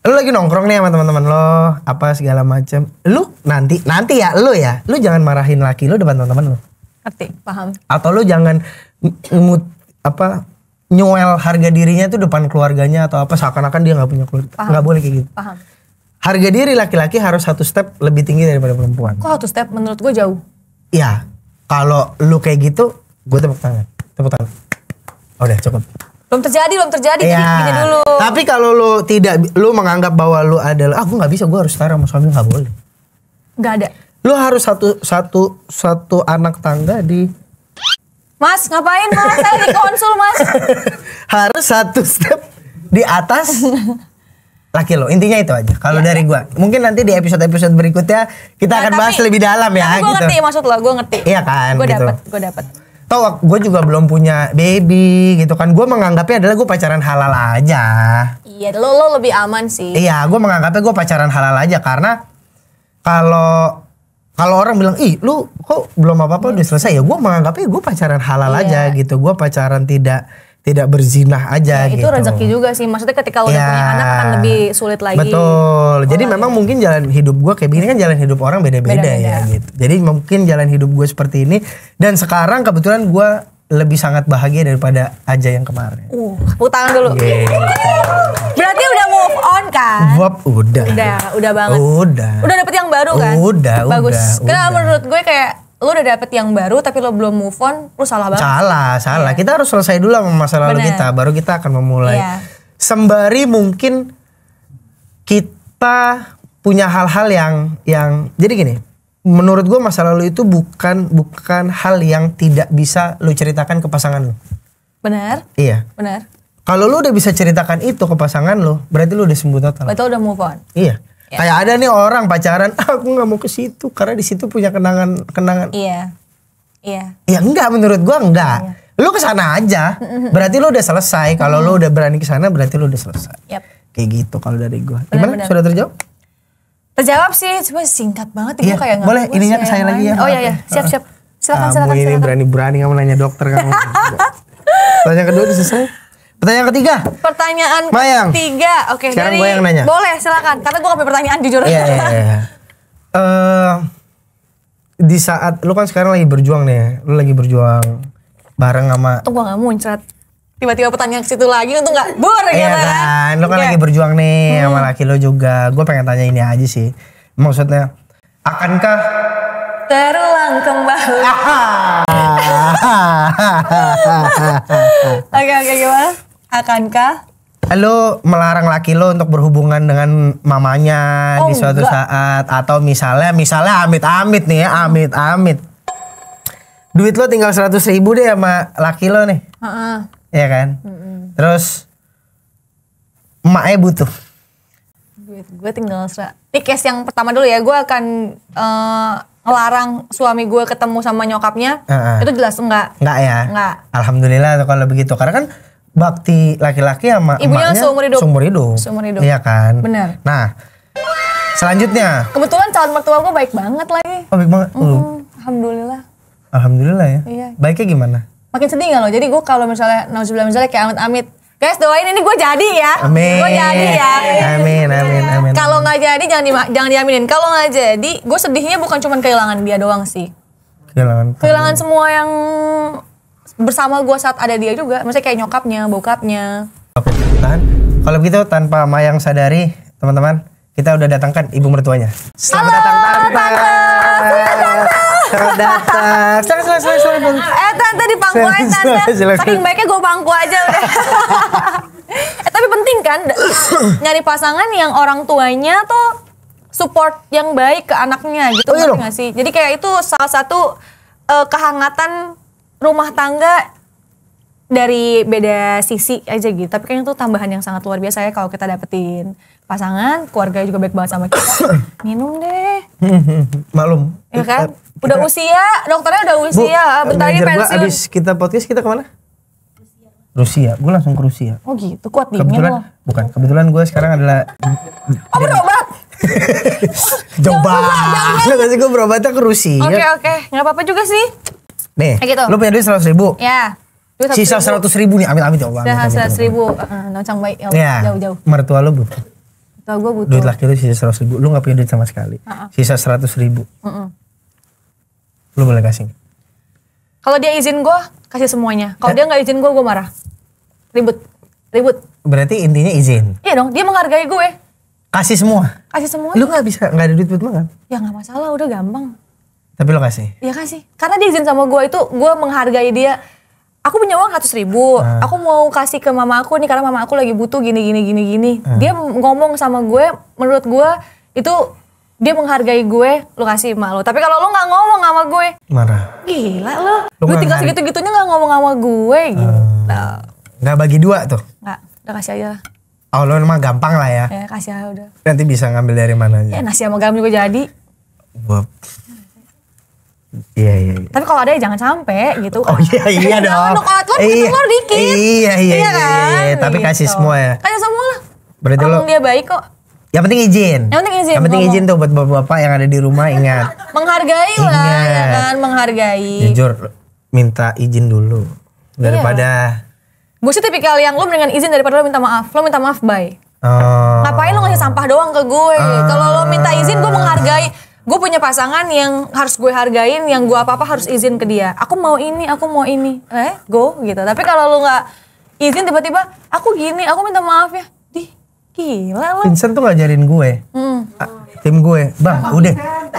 Lu lagi nongkrong nih sama teman-teman lo, apa segala macam. Lu nanti ya, lu jangan marahin laki lu depan teman-teman lu. Ngerti, paham. Atau lu jangan nyuel harga dirinya tuh depan keluarganya atau apa seakan-akan dia nggak punya keluarga. Nggak boleh kayak gitu. Paham. Harga diri laki-laki harus satu step lebih tinggi daripada perempuan. Kok satu step menurut gue jauh? Iya, kalau lu kayak gitu, gue tepuk tangan. Udah cukup. Belum terjadi. Iya. Gini dulu. Tapi kalau lu menganggap bahwa lu adalah, gue nggak bisa, gue harus setara sama suami, nggak boleh. Nggak ada. Lu harus satu anak tangga di. Mas, ngapain mas? Saya di konsul mas. Harus satu step di atas laki lo. Intinya itu aja. Kalau dari gua, mungkin nanti di episode-episode berikutnya kita akan bahas lebih dalam ya. Tapi gue ngerti maksud lo, gue ngerti. Iya kan. Gue gitu. dapet. Toh gue juga belum punya baby gitu kan. Gue menganggapnya adalah gue pacaran halal aja. Iya, lo lebih aman sih. Iya, gue menganggapnya gue pacaran halal aja karena kalau orang bilang, ih lu kok belum apa-apa udah selesai, ya gue menganggapnya gue pacaran halal aja gitu. Gue pacaran tidak berzinah aja ya, gitu. Itu rezeki juga sih. Maksudnya ketika udah punya anak akan lebih sulit lagi. Betul. Jadi memang mungkin jalan hidup gue kayak begini kan, jalan hidup orang beda-beda ya gitu. Jadi mungkin jalan hidup gue seperti ini. Dan sekarang kebetulan gue lebih sangat bahagia daripada aja yang kemarin. Tepuk tangan dulu. Berarti udah move on kan? Udah banget. Udah dapet yang baru kan? Udah. Bagus. Karena menurut gue kayak lu udah dapet yang baru tapi lo belum move on, lu salah banget. Salah. Kita harus selesai dulu sama masa lalu kita, baru kita akan memulai. Sembari mungkin kita punya hal-hal yang jadi gini. Menurut gue masa lalu itu bukan hal yang tidak bisa lu ceritakan ke pasangan lu. Benar? Iya. Benar. Kalau lu udah bisa ceritakan itu ke pasangan lu, berarti lu udah sembuh total. Berarti udah move on. Iya. Kayak ada nih orang pacaran, aku nggak mau ke situ karena di situ punya kenangan. Iya. Ya enggak, menurut gua enggak. Lu kesana aja, berarti lu udah selesai. Kalau lu udah berani kesana, berarti lu udah selesai. Kayak gitu kalau dari gua. Gimana? Sudah terjawab? Terjawab sih, cuma singkat banget. Iya, kayak boleh ininya ke saya lagi ya. Oh iya, siap. Silakan. Kamu ini berani kamu nanya dokter kamu. Pertanyaan kedua udah selesai. Pertanyaan ketiga. Pertanyaan Mayang. ketiga. Oke, sekarang gue yang nanya. Boleh, silakan. Karena gue gak punya pertanyaan jujur. Iya. Di saat lu kan sekarang lagi berjuang nih, lu lagi berjuang bareng sama. Tuh gue gak muncrat. Tiba-tiba pertanyaan ke situ lagi untuk gak bur gitu kan. Lu kan lagi berjuang nih sama laki lu juga. Gue pengen tanya ini aja sih. Maksudnya, akankah terulang kembali? Oke, gimana? Akankah lu melarang laki lu untuk berhubungan dengan mamanya di suatu saat, atau misalnya amit-amit nih ya, amit-amit duit lo tinggal 100.000 deh sama laki lo nih, ya kan? Terus emaknya butuh duit, gue tinggal ini case yang pertama dulu ya. Gue akan ngelarang suami gue ketemu sama nyokapnya. Itu jelas enggak ya? Enggak. Alhamdulillah tuh kalau begitu, karena kan bakti laki-laki sama ibunya emaknya seumur hidup. Iya kan? Benar. Nah, selanjutnya. Kebetulan calon mertua gue baik banget lagi. Oh, baik banget. Alhamdulillah ya. Iya. Baiknya gimana? Makin sedih gak lo? Jadi gue kalau misalnya kayak amit-amit, guys doain ini gue jadi ya. Amin. Gue jadi ya. Amin. Kalau nggak jadi jangan diaminin. Kalau nggak jadi, gue sedihnya bukan cuma kehilangan dia doang sih. Kehilangan semua yang bersama gue saat ada dia juga. Maksudnya kayak nyokapnya, bokapnya. Oke, tahan. Kalau begitu tanpa Mayang sadari, teman-teman, kita udah datangkan ibu mertuanya. Selamat datang tante. Selamat datang. Silakan. Tante di pangku aja tante. Saking baiknya gue pangku aja udah. Tapi penting kan nyari pasangan yang orang tuanya tuh support yang baik ke anaknya gitu. Ngerti gak sih? Jadi kayak itu salah satu kehangatan rumah tangga dari beda sisi aja gitu. Tapi kan itu tambahan yang sangat luar biasa ya kalau kita dapetin pasangan, keluarga juga baik banget sama kita. Minum deh. Maklum. Ya kan? Udah usia, dokternya udah usia. Bentar lagi pensiun. Abis kita podcast kita kemana? Rusia. Gue langsung ke Rusia. Oh gitu, kuat dingin loh. Kebetulan gue sekarang adalah. Oh berobat? Jauh banget. Nanti gue berobatnya ke Rusia. Oke. Gak apa-apa juga sih. Nih, gitu. lu punya duit 100.000. Ya. Duit Sisa 100.000 nih, amit-amit coba. Udah 100.000, nocang baik, Ya, jauh-jauh. mertua lu butuh. Tau gue butuh. Duit laki lu sisa 100.000, lu gak punya duit sama sekali. Sisa 100.000. Lu boleh kasih. Kalau dia izin gue, kasih semuanya. Kalau dia nggak izin gue marah. Ribut. Berarti intinya izin. Iya dong, dia menghargai gue. Kasih semua. Kasih semua. Lu gak bisa, gak ada duit buat makan. Ya nggak masalah, udah gampang. Tapi lo kasih. Ya kasih. Karena dia izin sama gue itu, gue menghargai dia. Aku punya uang 100.000, aku mau kasih ke mama aku nih karena mama aku lagi butuh gini. Dia ngomong sama gue, menurut gue itu dia menghargai gue, lu kasih emak lu. Tapi kalau lu nggak ngomong sama gue, marah. Gila lu. Lu Lu tinggal segitu-gitunya nggak ngomong sama gue gitu. Gak bagi dua tuh. Nggak, udah kasih aja lah. Oh lu emang gampang lah ya. Ya kasih aja udah. Nanti bisa ngambil dari mana aja. Ya nasi sama garam juga jadi. Wah. Iya. Tapi kalau ada ya jangan sampai gitu kan. Oh iya dong. Kalau telur dikit. Iya kan? Tapi kasih Gitu. semua ya. Kasih semua lah. Berarti Orang lo dia baik kok. yang penting izin. Yang penting izin, Yang penting ngomong. izin tuh buat bapak-bapak yang ada di rumah, ingat. Menghargai lah ya Ingat. kan, menghargai. Jujur minta izin dulu daripada Gue sih tipikal yang lu mendingan izin daripada lu minta maaf. Lu minta maaf bye. Ngapain lu ngasih sampah doang ke gue? Kalau lu minta izin gue menghargai. Gue punya pasangan yang harus gue hargain, yang gue apa-apa harus izin ke dia. Aku mau ini. Go gitu. Tapi kalau lu gak izin tiba-tiba, aku gini, aku minta maaf ya. Gila lu. Vincent tuh ngajarin gue. Tim gue, bang udah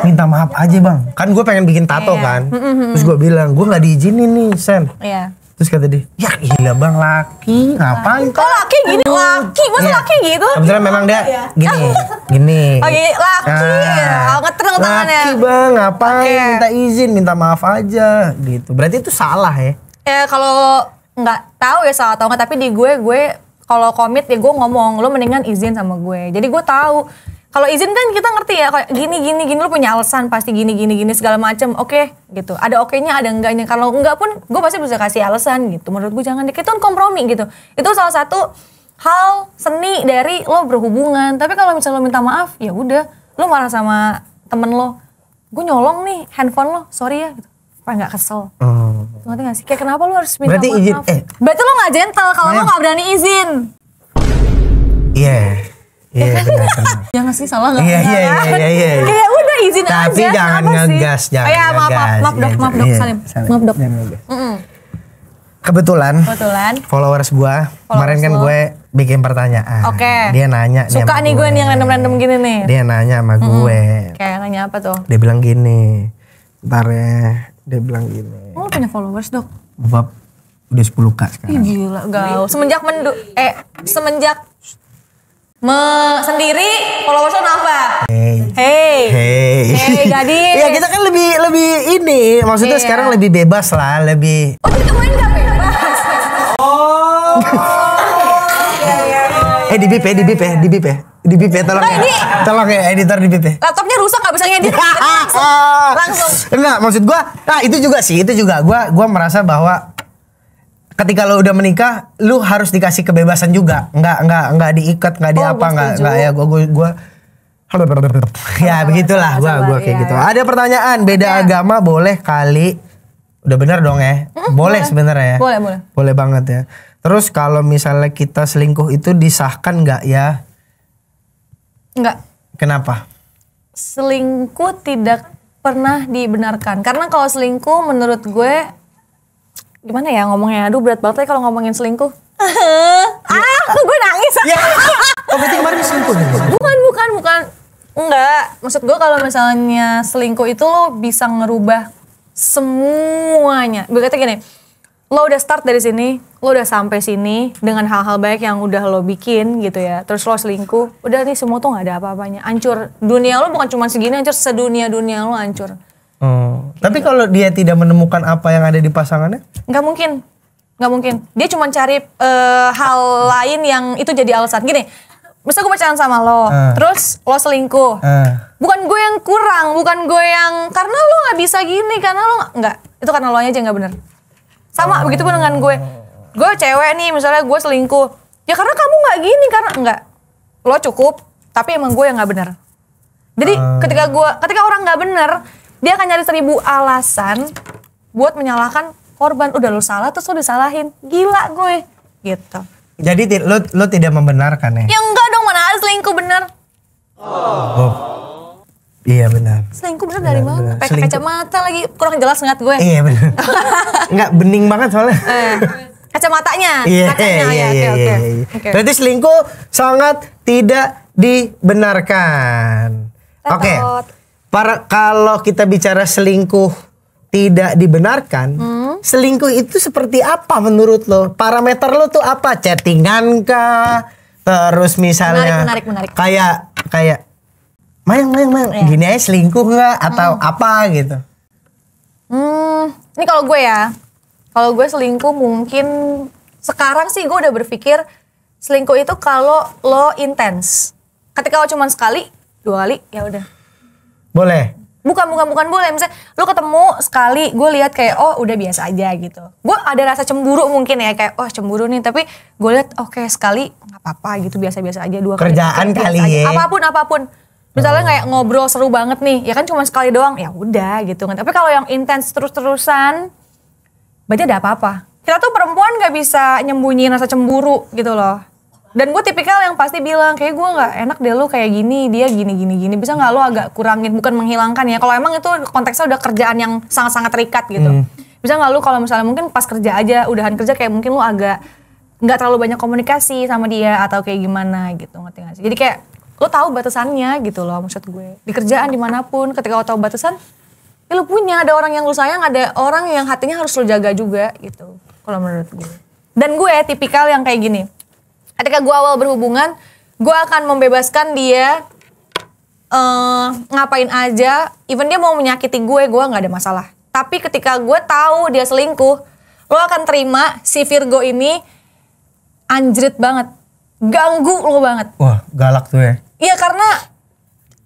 minta maaf aja bang. Kan gue pengen bikin tato kan. Terus gue bilang, gue gak diizinin nih Sen. Iya. Terus kata dia, ya gila bang laki, ngapain Kok laki gini? Laki? Masa Iya. laki gitu? Kebetulan memang dia gini. Oh iya, laki. Ngetreng tangannya. Laki bang, ngapain Oke. minta izin, minta maaf aja gitu. Berarti itu salah ya? Ya kalau nggak tahu ya salah atau nggak, tapi di gue kalau komit ya gue ngomong, lo mendingan izin sama gue. Jadi gue tahu. Kalau izin kan kita ngerti ya, kayak gini lo punya alasan pasti gini segala macem. Oke, gitu. Ada oke-nya, ada enggaknya. Kalau enggak pun gue pasti bisa kasih alasan gitu. Menurut gue jangan itu kan kompromi gitu. Itu salah satu hal seni dari lo berhubungan. Tapi kalau misalnya lo minta maaf, ya udah, lo marah sama temen lo. Gue nyolong nih handphone lo, sorry ya gitu. Supaya nggak kesel. Ngerti gak sih? Kayak kenapa lo harus minta Berarti maaf? izin, Berarti lo gak gentle kalau lo gak berani izin. Iya. Iya benar. Ya gak sih? Salah gak? Iya. Kayak udah izin aja. Tapi jangan kenapa sih? ngegas, jangan Oh ya maaf ngegas. dok Iya, Salim. Maaf dok. Jangan ngegas. Kebetulan followers gue kemarin kan gue bikin pertanyaan. Oke. Dia nanya Suka nih gue nih yang random gini nih. Dia nanya sama gue. Kayak nanya apa tuh? Dia bilang gini. Ntar ya. Dia bilang gini. Oh, lo punya followers dok? Bab udah 10K Ih sekarang. gila gaul. Semenjak sendiri followers lo nambah. Hey gadis. Ya kita kan lebih ini. Maksudnya Iya. sekarang lebih bebas lah. Lebih. Oh jadi kemarin gak bebas? Di bip ya tolong ya. Tolong ya editor di bip ya. Laptopnya rusak gak bisa ngedit. Langsung. Enggak, maksud gua, nah itu juga gua merasa bahwa ketika lo udah menikah, lu harus dikasih kebebasan juga. Enggak diikat, enggak Oh, diapa, gua enggak setuju. ya gua ya begitulah gua kayak gitu. Ada pertanyaan, beda agama boleh kali. Udah bener dong ya? Boleh sebenarnya ya? Boleh. Boleh banget ya. Terus kalau misalnya kita selingkuh itu disahkan nggak ya? Enggak. Kenapa? Selingkuh tidak pernah dibenarkan. Karena kalau selingkuh menurut gue, gimana ya ngomongnya? Aduh berat banget ya kalau ngomongin selingkuh. Gue nangis. Oh berarti kemarin selingkuh nih? Bukan. Enggak. Maksud gue kalau misalnya selingkuh itu lo bisa ngerubah semuanya. Berarti gini, lo udah start dari sini, lo udah sampai sini dengan hal-hal baik yang udah lo bikin gitu ya. Terus lo selingkuh, udah nih semua tuh nggak ada apa-apanya. Hancur. Dunia lo bukan cuma segini, hancur sedunia-dunia lo hancur. Tapi kalau dia tidak menemukan apa yang ada di pasangannya? Nggak mungkin. Dia cuma cari hal lain yang itu jadi alasan. Gini, misalnya gue pacaran sama lo, terus lo selingkuh. Bukan gue yang kurang, bukan gue yang karena lo nggak bisa gini, karena lo nggak. Itu karena lo aja nggak bener. Sama begitu pun dengan gue. Gue cewek nih, misalnya gue selingkuh. Ya karena kamu nggak gini, karena enggak. Lo cukup, tapi emang gue yang nggak bener. Jadi ketika orang nggak bener, dia akan nyari 1000 alasan buat menyalahkan korban, udah lu salah terus lu disalahin. Gila gue. Gitu. Jadi lo tidak membenarkan ya? Ya enggak dong, mana ada selingkuh bener. Oh. Iya benar. Selingkuh bener dari mana? benar. Pakai kacamata lagi, kurang jelas ngeliat gue. Iya benar. Enggak bening banget soalnya. Kacamatanya. Iya, Kacanya, ya, oke. Oke. Berarti selingkuh sangat tidak dibenarkan. Oke. Tetot. Kalau kita bicara selingkuh tidak dibenarkan, selingkuh itu seperti apa menurut lo? Parameter lo tuh apa? Chattingan kah? Terus misalnya Menarik. kayak Mayang, Iya. gini aja selingkuh nggak atau apa gitu? Ini kalau gue ya, kalau gue selingkuh mungkin sekarang sih gue udah berpikir selingkuh itu kalau lo intens. Ketika lo cuma sekali, 2 kali, ya udah. Boleh. Bukan boleh. Misalnya lo ketemu sekali, gue lihat kayak oh udah biasa aja gitu. Gue ada rasa cemburu mungkin ya, kayak oh cemburu nih, tapi gue lihat oke, sekali nggak apa-apa gitu, biasa-biasa aja. 2 kali. Kerjaan biasa kali aja. ya. Apapun. Misalnya kayak ngobrol seru banget nih, ya kan cuma sekali doang, ya udah gitu kan. Tapi kalau yang intens terus-terusan, berarti ada apa-apa. Kita tuh perempuan nggak bisa nyembunyiin rasa cemburu gitu loh. Dan gue tipikal yang pasti bilang kayak gue nggak enak deh lu kayak gini, dia gini. Bisa nggak lu agak kurangin, bukan menghilangkan ya. Kalau emang itu konteksnya udah kerjaan yang sangat-sangat terikat gitu. Bisa nggak lu kalau misalnya mungkin pas kerja aja, udahan kerja kayak mungkin lu agak nggak terlalu banyak komunikasi sama dia atau kayak gimana gitu, ngerti nggak sih? Jadi kayak lu tahu batasannya gitu loh maksud gue. Di kerjaan dimanapun, ketika lu tahu batasan, ya lu punya ada orang yang lu sayang, ada orang yang hatinya harus lu jaga juga gitu. Kalau menurut gue. Dan gue tipikal yang kayak gini. Ketika gue awal berhubungan, gue akan membebaskan dia ngapain aja. Even dia mau menyakiti gue gak ada masalah. Tapi ketika gue tahu dia selingkuh, lo akan terima si Virgo ini anjrit banget. Ganggu lo banget. Wah, galak tuh ya. Iya karena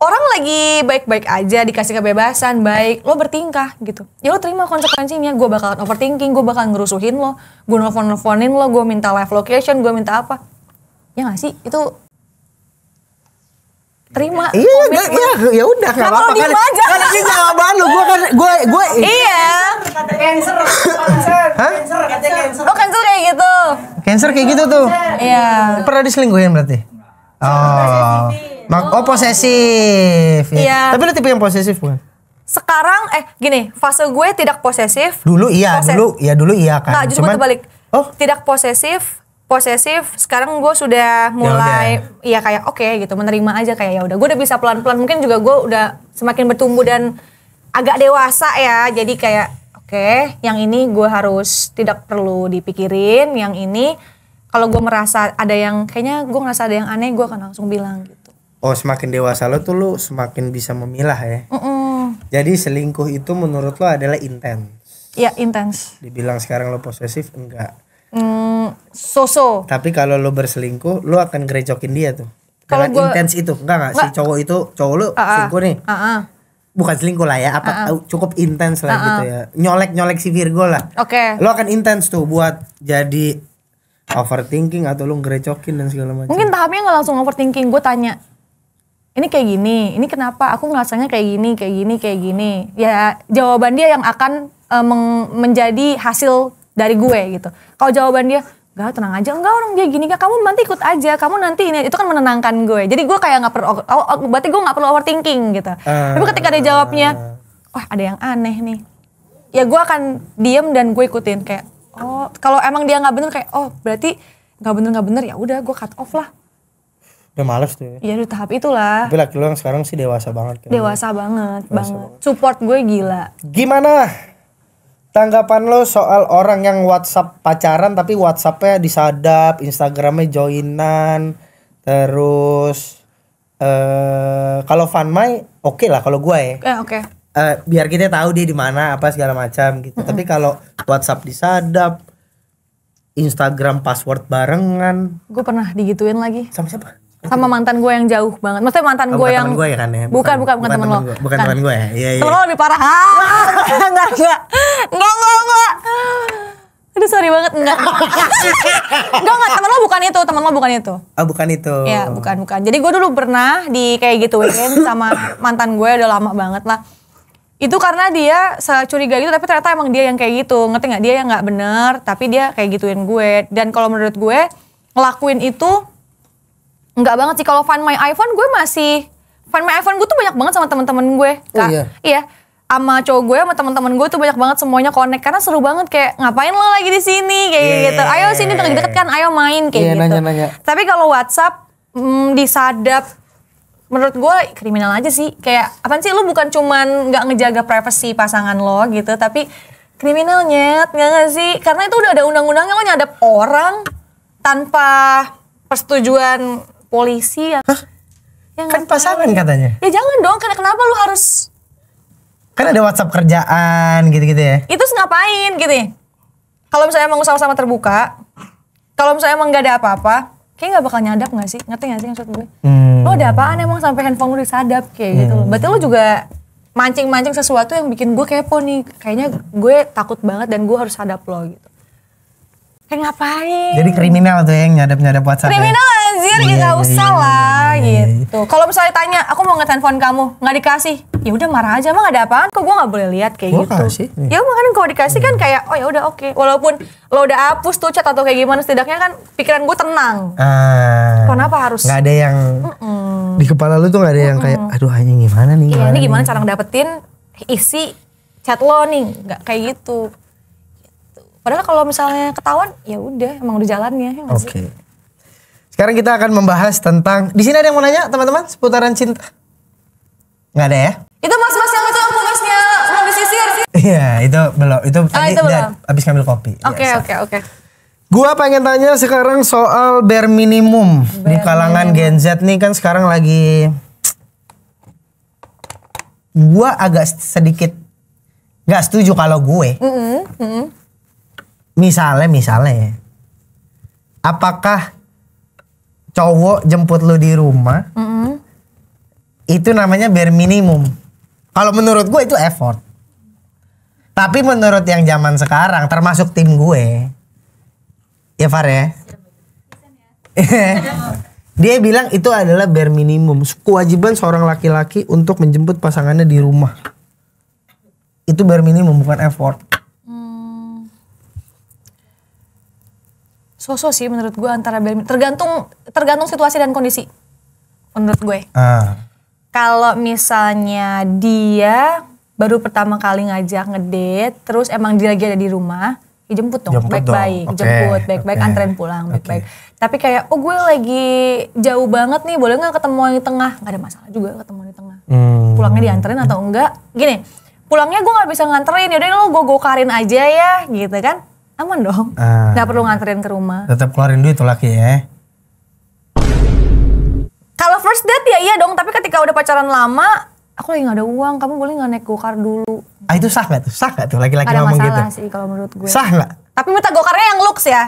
orang lagi baik-baik aja, dikasih kebebasan, baik, lo bertingkah gitu. Ya lo terima konsekuensinya, gue bakalan overthinking, gue bakalan ngerusuhin lo, gue nelfon-nelfonin lo, gue minta live location, gue minta apa. Ya gak sih? Itu terima. Iya, ya udah nggak apa-apa kan. Kan ini jawaban lu, gue. Iya. Hah? Oh cancel kayak gitu. Cancer kayak gitu tuh. Iya. Pernah diselingkuhin berarti? Oh, posesif. Iya. Tapi lu tipe yang posesif bukan? Sekarang gini, fase gue tidak posesif. Dulu iya kan. Nah, justru gue terbalik. Oh, Tidak posesif. Sekarang gue sudah mulai ya kayak oke gitu, menerima aja kayak ya udah. Gue udah bisa pelan-pelan, mungkin juga gue udah semakin bertumbuh dan agak dewasa ya. Jadi kayak oke, yang ini gue harus tidak perlu dipikirin, yang ini kalau gue merasa ada yang kayaknya gue ngerasa ada yang aneh, gue akan langsung bilang gitu. oh semakin dewasa lo tuh lu semakin bisa memilah ya. Jadi selingkuh itu menurut lo adalah intens. Ya intens. Dibilang sekarang lo posesif enggak. So-so. Tapi kalau lo berselingkuh, lo akan gerecokin dia tuh. Kalau Dengan gua- intens itu, enggak si cowok lo selingkuh nih. Bukan selingkuh lah ya, cukup intens lah gitu ya. Nyolek si Virgo lah. Oke. Lo akan intens tuh buat jadi overthinking atau lo gerecokin dan segala macam. Mungkin tahapnya nggak langsung overthinking, gue tanya, ini kayak gini, ini kenapa? Aku ngerasanya kayak gini. Ya jawaban dia yang akan menjadi hasil dari gue gitu. Kalau jawaban dia, enggak tenang aja, enggak orang dia gini, enggak kamu nanti ikut aja, kamu nanti ini, itu kan menenangkan gue. Jadi gue kayak nggak perlu, berarti gue nggak perlu overthinking gitu. Tapi ketika dia jawabnya, wah ada yang aneh nih, ya gue akan diem dan gue ikutin kayak, oh kalau emang dia nggak bener kayak, oh berarti nggak bener ya udah gue cut off lah. Udah males tuh ya. Ya di tahap itulah. Tapi laki lo yang sekarang sih dewasa banget kan. Dewasa banget. Support gue gila. Gimana tanggapan lo soal orang yang WhatsApp pacaran tapi WhatsAppnya disadap, Instagramnya joinan, terus kalau Fanmai oke lah kalau gue ya. Oke. Biar kita tahu dia di mana apa segala macam gitu. Tapi kalau WhatsApp disadap, Instagram password barengan, Gue pernah digituin lagi. sama siapa? Sama mantan gue yang jauh banget. Maksudnya mantan gue yang... teman gue ya kan ya? Bukan teman lo. Bukan teman gue ya? Iya. Temen lo lebih parah. Enggak. Aduh sorry banget, enggak. Enggak, temen lo bukan itu. Oh bukan itu. Ya bukan. Jadi gue dulu pernah di kayak gituin sama mantan gue udah lama banget lah. Itu karena dia curiga gitu, tapi ternyata emang dia yang kayak gitu. Ngerti gak? Dia yang gak bener, tapi dia kayak gituin gue. Dan kalau menurut gue, ngelakuin itu enggak banget sih. Kalau Find My iPhone gue masih, Find My iPhone gue tuh banyak banget sama teman-teman gue. Oh iya? Iya. Sama cowok gue, sama teman-teman gue tuh banyak banget semuanya connect. Karena seru banget kayak, ngapain lo lagi di sini kayak gitu. Ayo sini deket-deket kan, ayo main kayak gitu. Nanya-nanya. Tapi kalau WhatsApp disadap, menurut gue kriminal aja sih. Kayak apaan sih, lu bukan cuman gak ngejaga privasi pasangan lo gitu, tapi kriminalnya gak sih? Karena itu udah ada undang-undangnya, lo nyadap orang tanpa persetujuan polisi ya. Hah? Ya Kan nggak pasangan tahu. katanya. Ya jangan dong, kenapa lu harus Kan ada WhatsApp kerjaan gitu-gitu ya. itu ngapain gitu ya? Kalau misalnya emang sama-sama terbuka, kalau misalnya emang gak ada apa-apa, kayak gak bakal nyadap gak sih? Ngerti gak sih maksud gue? Lo ada apaan emang sampai handphone lu disadap kayak gitu loh. Berarti lo juga mancing-mancing sesuatu yang bikin gue kepo nih. Kayaknya gue takut banget dan gue harus hadap lo gitu. Kayak ngapain? Jadi kriminal tuh yang nyadap-nyadap WhatsApp. Kriminal anjir, Iya, gak iya, usah iya, lah iya. gitu. Kalau misalnya tanya, aku mau nge handphone kamu, nggak dikasih, ya udah marah aja, emang ada apaan? Kok gue nggak boleh lihat kayak Gua gitu? kasih. Ya makanya kalau dikasih kan kayak, oh ya udah oke. Walaupun lo udah hapus tuh chat atau kayak gimana, setidaknya kan pikiran gue tenang. Kenapa harus? Nggak ada yang di kepala lu tuh nggak ada yang kayak, aduh hanya gimana nih? Iya, ini gimana cara ngedapetin isi chat lo nih? Nggak kayak gitu. Padahal kalau misalnya ketahuan, ya udah, emang udah jalannya. Ya nggak sih? Oke. Sekarang kita akan membahas tentang, di sini ada yang mau nanya teman-teman seputaran cinta? Nggak ada ya? Itu mas-mas yang itu yang kumisnya mau disisir. Iya, itu belum. Itu tadi itu udah belum. habis ngambil kopi. Oke, Biasa. oke. Gua pengen tanya sekarang soal bare minimum di kalangan Gen Z nih kan sekarang lagi. Gua agak sedikit nggak setuju kalau gue. Misalnya, apakah cowok jemput lu di rumah? Itu namanya bare minimum. Kalau menurut gue itu effort. Tapi menurut yang zaman sekarang, termasuk tim gue, ya Far ya, dia bilang itu adalah bare minimum, kewajiban seorang laki-laki untuk menjemput pasangannya di rumah. Itu bare minimum, bukan effort. Sosok sih menurut gue antara tergantung situasi dan kondisi. Menurut gue. Kalau misalnya dia baru pertama kali ngajak ngedate, terus emang dia lagi ada di rumah, ya jemput dong, baik-baik, jemput, baik-baik, anterin pulang, baik-baik. Tapi kayak, oh gue lagi jauh banget nih, boleh nggak ketemu di tengah? Nggak ada masalah juga ketemu di tengah. Pulangnya dianterin atau enggak? Gini, pulangnya gue nggak bisa nganterin, yaudah lo gue gokarin aja ya, gitu kan? Aman dong, nggak perlu nganterin ke rumah. Tetap keluarin duit tuh laki ya. Kalau first date ya iya dong, tapi ketika udah pacaran lama, aku lagi gak ada uang, kamu boleh gak naik gokar dulu? Itu sah gak tuh? Sah gak tuh laki-laki Gak ada ngomong gitu? masalah sih kalau menurut gue. Sah gak? Tapi minta gokarnya yang lux ya,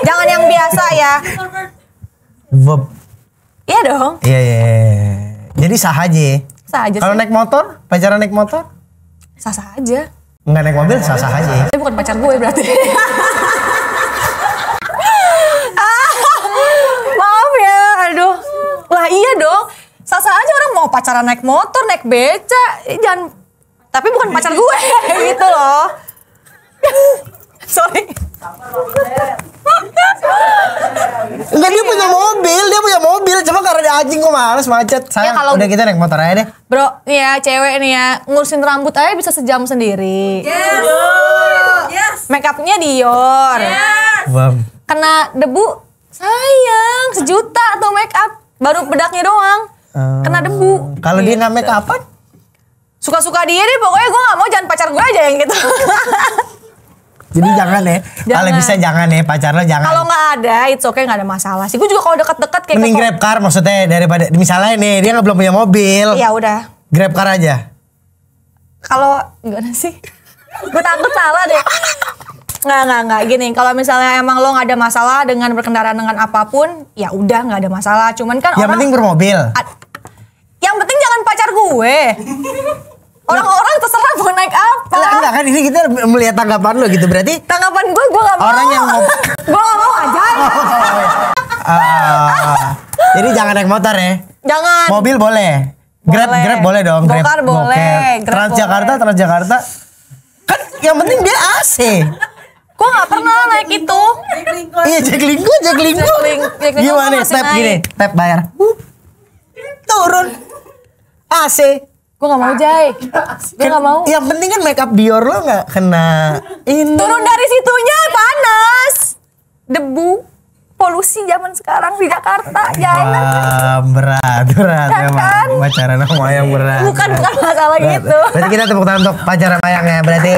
jangan yang biasa ya. Web. Iya dong, Iya. Jadi sah aja. sah aja Kalau sih. naik motor, pacaran naik motor? Sah-sah aja. Nggak naik mobil, sah-sah aja. Tapi bukan pacar gue berarti. Maaf ya, aduh. Lah iya dong, sah-sah aja orang mau pacaran naik motor, naik beca, jangan. Tapi bukan pacar gue, gitu loh. Sorry. Enggak, dia punya mobil. Cuma karena dia anjing gue males macet. Sayang, kalau- udah kita naik motor aja deh. Bro, nih ya cewek nih ya, ngurusin rambut aja bisa sejam sendiri. Yes. Make upnya Dior. Bam. Kena debu, sayang, 1 juta tuh make up. Baru bedaknya doang. Kena debu. Kalau dia nggak make upan? Suka-suka dia deh, pokoknya gue gak mau, jangan pacar gue aja yang gitu. Jadi jangan ya. Kalau Jangan. bisa jangan ya, pacar lo jangan. Kalau nggak ada, it's okay, nggak ada masalah sih. Gue juga kalau deket-deket kayak Mending grab car maksudnya daripada misalnya nih dia nggak belum punya mobil. Ya udah. Grab car aja. Kalau gimana sih? Gue takut salah deh. Nggak. Gini, kalau misalnya emang lo nggak ada masalah dengan berkendaraan dengan apapun, ya udah nggak ada masalah. Cuman kan Yang orang, penting bermobil. yang penting jangan pacar gue. Orang-orang terserah mau naik apa. Enggak kan ini kita melihat tanggapan lo gitu berarti. Tanggapan gue nggak mau. Orang yang mau Gue nggak mau aja. Jadi jangan naik motor ya. Jangan. Mobil boleh. Grab boleh dong. Grab, Gokar boleh. Grab Transjakarta kan yang penting dia AC. Gue gak pernah naik itu. Iya, Jaklingko. Jaklingko Gimana? masih Tap naik. gini, tap bayar. Turun. AC. Gue gak mau, Jay. Gue gak mau. Yang penting kan make up Dior lo gak kena ini. Turun dari situnya panas. Debu. Polusi zaman sekarang di Jakarta. Jangan. Berat emang. Pacaran sama Mayang berat. Bukan masalah Berat. gitu. Berarti kita tepuk tangan untuk pacaran Mayang ya. Berarti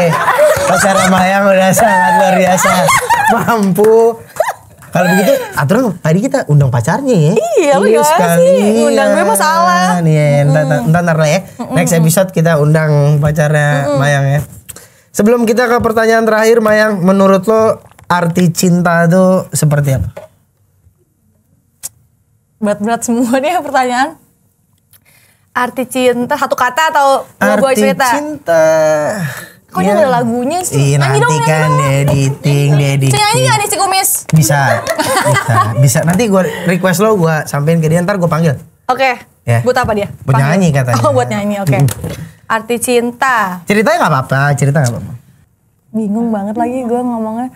pacaran Mayang udah sangat luar biasa. Mampu. Kalau begitu aturan tadi kita undang pacarnya ya. Iya, lu gimana sih? Undang gue masalah. Nih, ntar lah ya. Next episode kita undang pacarnya Mayang ya. Sebelum kita ke pertanyaan terakhir, Mayang, menurut lo arti cinta itu seperti apa? Berat-berat semua nih pertanyaan. Arti cinta satu kata atau gue Arti cerita? cinta. Kok dia ada lagunya sih? Iya, nanti kan editing. Nyanyi gak nih si Kumis? Bisa. Nanti gue request lo, gue sampein ke dia, ntar gue panggil. Oke. Ya. Buat apa dia? Buat nyanyi katanya. Oh, buat nyanyi. Oke. Arti cinta. Ceritanya nggak apa-apa. Bingung banget lagi gue ngomongnya.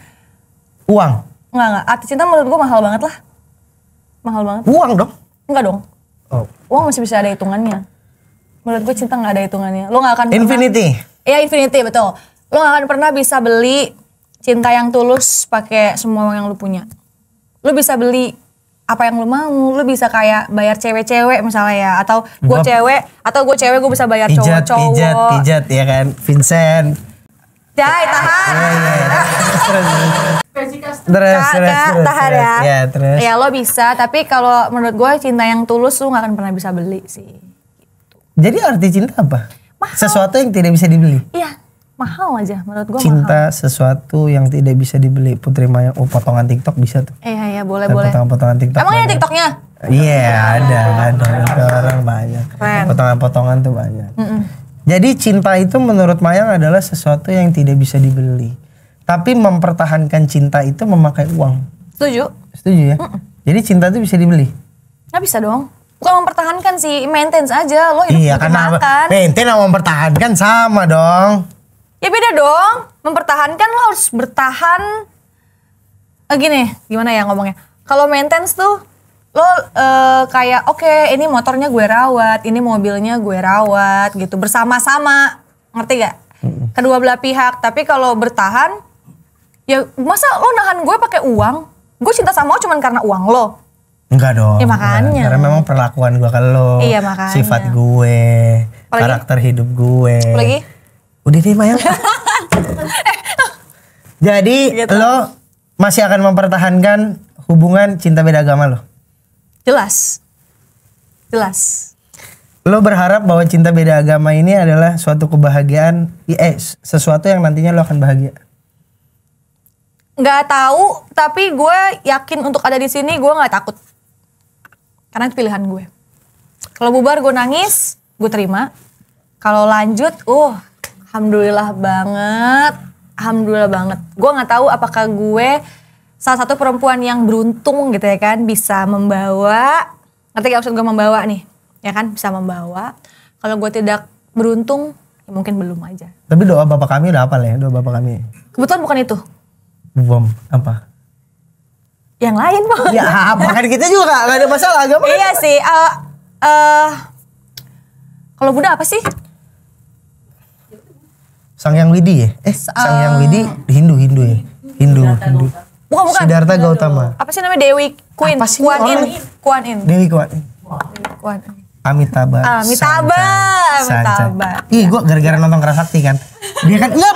Uang. Enggak. Arti cinta menurut gue mahal banget lah. Mahal banget. Uang dong. Enggak dong. Oh. Uang masih bisa ada hitungannya. Menurut gue cinta nggak ada hitungannya. Lo nggak akan pernah. Infinity. Iya, infinity, betul. Lo gak akan pernah bisa beli cinta yang tulus pakai semua uang yang lo punya. Lo bisa beli apa yang lo mau. Lo bisa kayak bayar cewek-cewek misalnya ya. Atau gue cewek gue bisa bayar cowok-cowok. Pijat ya kan. Vincent. Jai, tahan. Terus. Tahan ya. Ya, terus. Ya lo bisa, tapi kalau menurut gue cinta yang tulus lo gak akan pernah bisa beli sih. Jadi arti cinta apa? Mahal. Sesuatu yang tidak bisa dibeli. Iya, mahal aja menurut gue. Cinta sesuatu yang tidak bisa dibeli. Putri Mayang, potongan TikTok bisa tuh. Iya, boleh. Potongan TikTok. Emang ada banyak. TikToknya? Iya, ada orang banyak. Keren. Potongan-potongan tuh banyak. Jadi cinta itu menurut Mayang adalah sesuatu yang tidak bisa dibeli. Tapi mempertahankan cinta itu memakai uang. Setuju ya? Jadi cinta itu bisa dibeli? Nggak bisa dong. Bukan mempertahankan sih, maintenance aja. Lo hidup Iya, butuh karena makan. maintain sama mempertahankan sama dong. Ya beda dong. Mempertahankan lo harus bertahan. Gini, gimana ya ngomongnya? Kalau maintenance tuh lo kayak oke, ini motornya gue rawat, ini mobilnya gue rawat gitu bersama-sama, ngerti gak? Kedua belah pihak. Tapi kalau bertahan, ya masa lo nahan gue pakai uang? Gue cinta sama lo cuman karena uang lo. Enggak dong. Ya makanya. Karena memang perlakuan gue ke lo, Iya, makanya. sifat gue, Apalagi? karakter hidup gue. Lagi? Udah deh Mayang. Jadi Gitu. lo masih akan mempertahankan hubungan cinta beda agama lo? Jelas. Lo berharap bahwa cinta beda agama ini adalah suatu kebahagiaan, sesuatu yang nantinya lo akan bahagia? Nggak tahu, tapi gue yakin untuk ada di sini gue nggak takut. Karena itu pilihan gue. Kalau bubar gue nangis, gue terima. Kalau lanjut, alhamdulillah banget. Gue nggak tahu apakah gue salah satu perempuan yang beruntung gitu ya kan, bisa membawa. Ngerti gak maksud gue membawa nih? Ya kan, bisa membawa. Kalau gue tidak beruntung, ya mungkin belum aja. Tapi doa bapak kami udah hafal ya, doa bapak kami. Kebetulan bukan itu. Bom apa? Yang lain Pak. Ya apa kan kita juga gak ada masalah agama. Iya sih. Kalau Buddha apa sih? Sang Yang Widi ya? Sang Yang Widi Hindu ya? Hindu. Bukan. Siddhartha Gautama. Apa sih namanya Dewi Queen? Apa sih Kuan orang? In. Kuan In. Dewi Kuan. Amitabha. Amitabha. Ih, gua gara-gara nonton Kerasakti kan. Dia kan enggak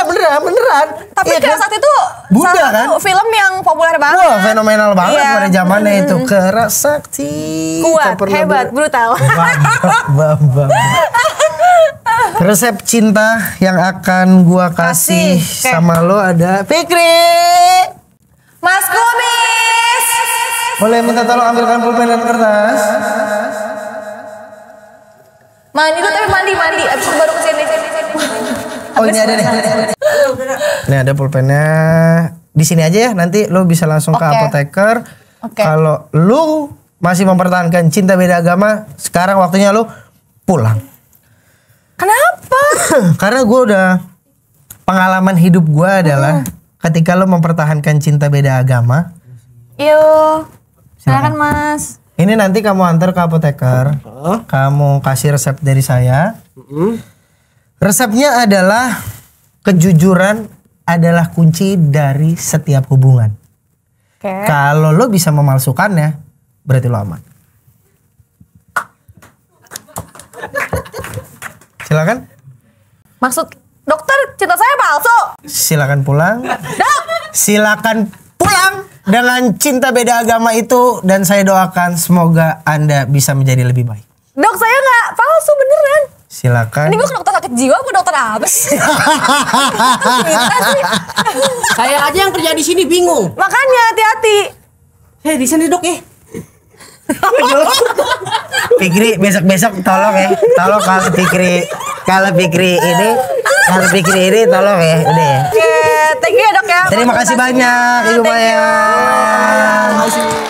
beneran. Tapi Iya, Kerasakti itu Buddha salah kan? satu film yang populer banget. Wah, fenomenal banget Iya. pada zamannya itu. Kerasakti. Kuat, Tak pernah hebat, brutal. Bam. Resep cinta yang akan gua kasih Oke. sama lo ada Fikri. Mas Kumis. Boleh minta tolong ambilkan pulpen dan kertas? Mandi dulu tapi mandi. Abis itu baru kesini. Oh, ini ada nih. Ini ada pulpennya. Di sini aja ya. Nanti lo bisa langsung ke Oke. apoteker. Oke. Kalau lo masih mempertahankan cinta beda agama, sekarang waktunya lo pulang. Kenapa? Karena gue udah pengalaman hidup gue adalah ketika lo mempertahankan cinta beda agama. Yuk, silakan Mas. Ini nanti kamu antar ke apoteker. Kamu kasih resep dari saya. Resepnya adalah kejujuran adalah kunci dari setiap hubungan. Oke. Kalau lo bisa memalsukannya, berarti lo aman. Silakan. Maksud dokter cinta saya palsu. Silakan pulang. Dok. Silakan pulang dengan cinta beda agama itu, dan saya doakan semoga Anda bisa menjadi lebih baik. Dok saya nggak palsu beneran. Silakan. Ini gue ke dokter sakit jiwa apa dokter apa sih? Gila sih. Saya aja yang kerja di sini bingung. Makanya hati-hati. Di sini dok ya. Fikri besok-besok tolong ya. Tolong kalau Fikri ini tolong ya. Udah ya. Oke, thank you ya dok ya. Terima kasih banyak Ibu Thank you. Maya.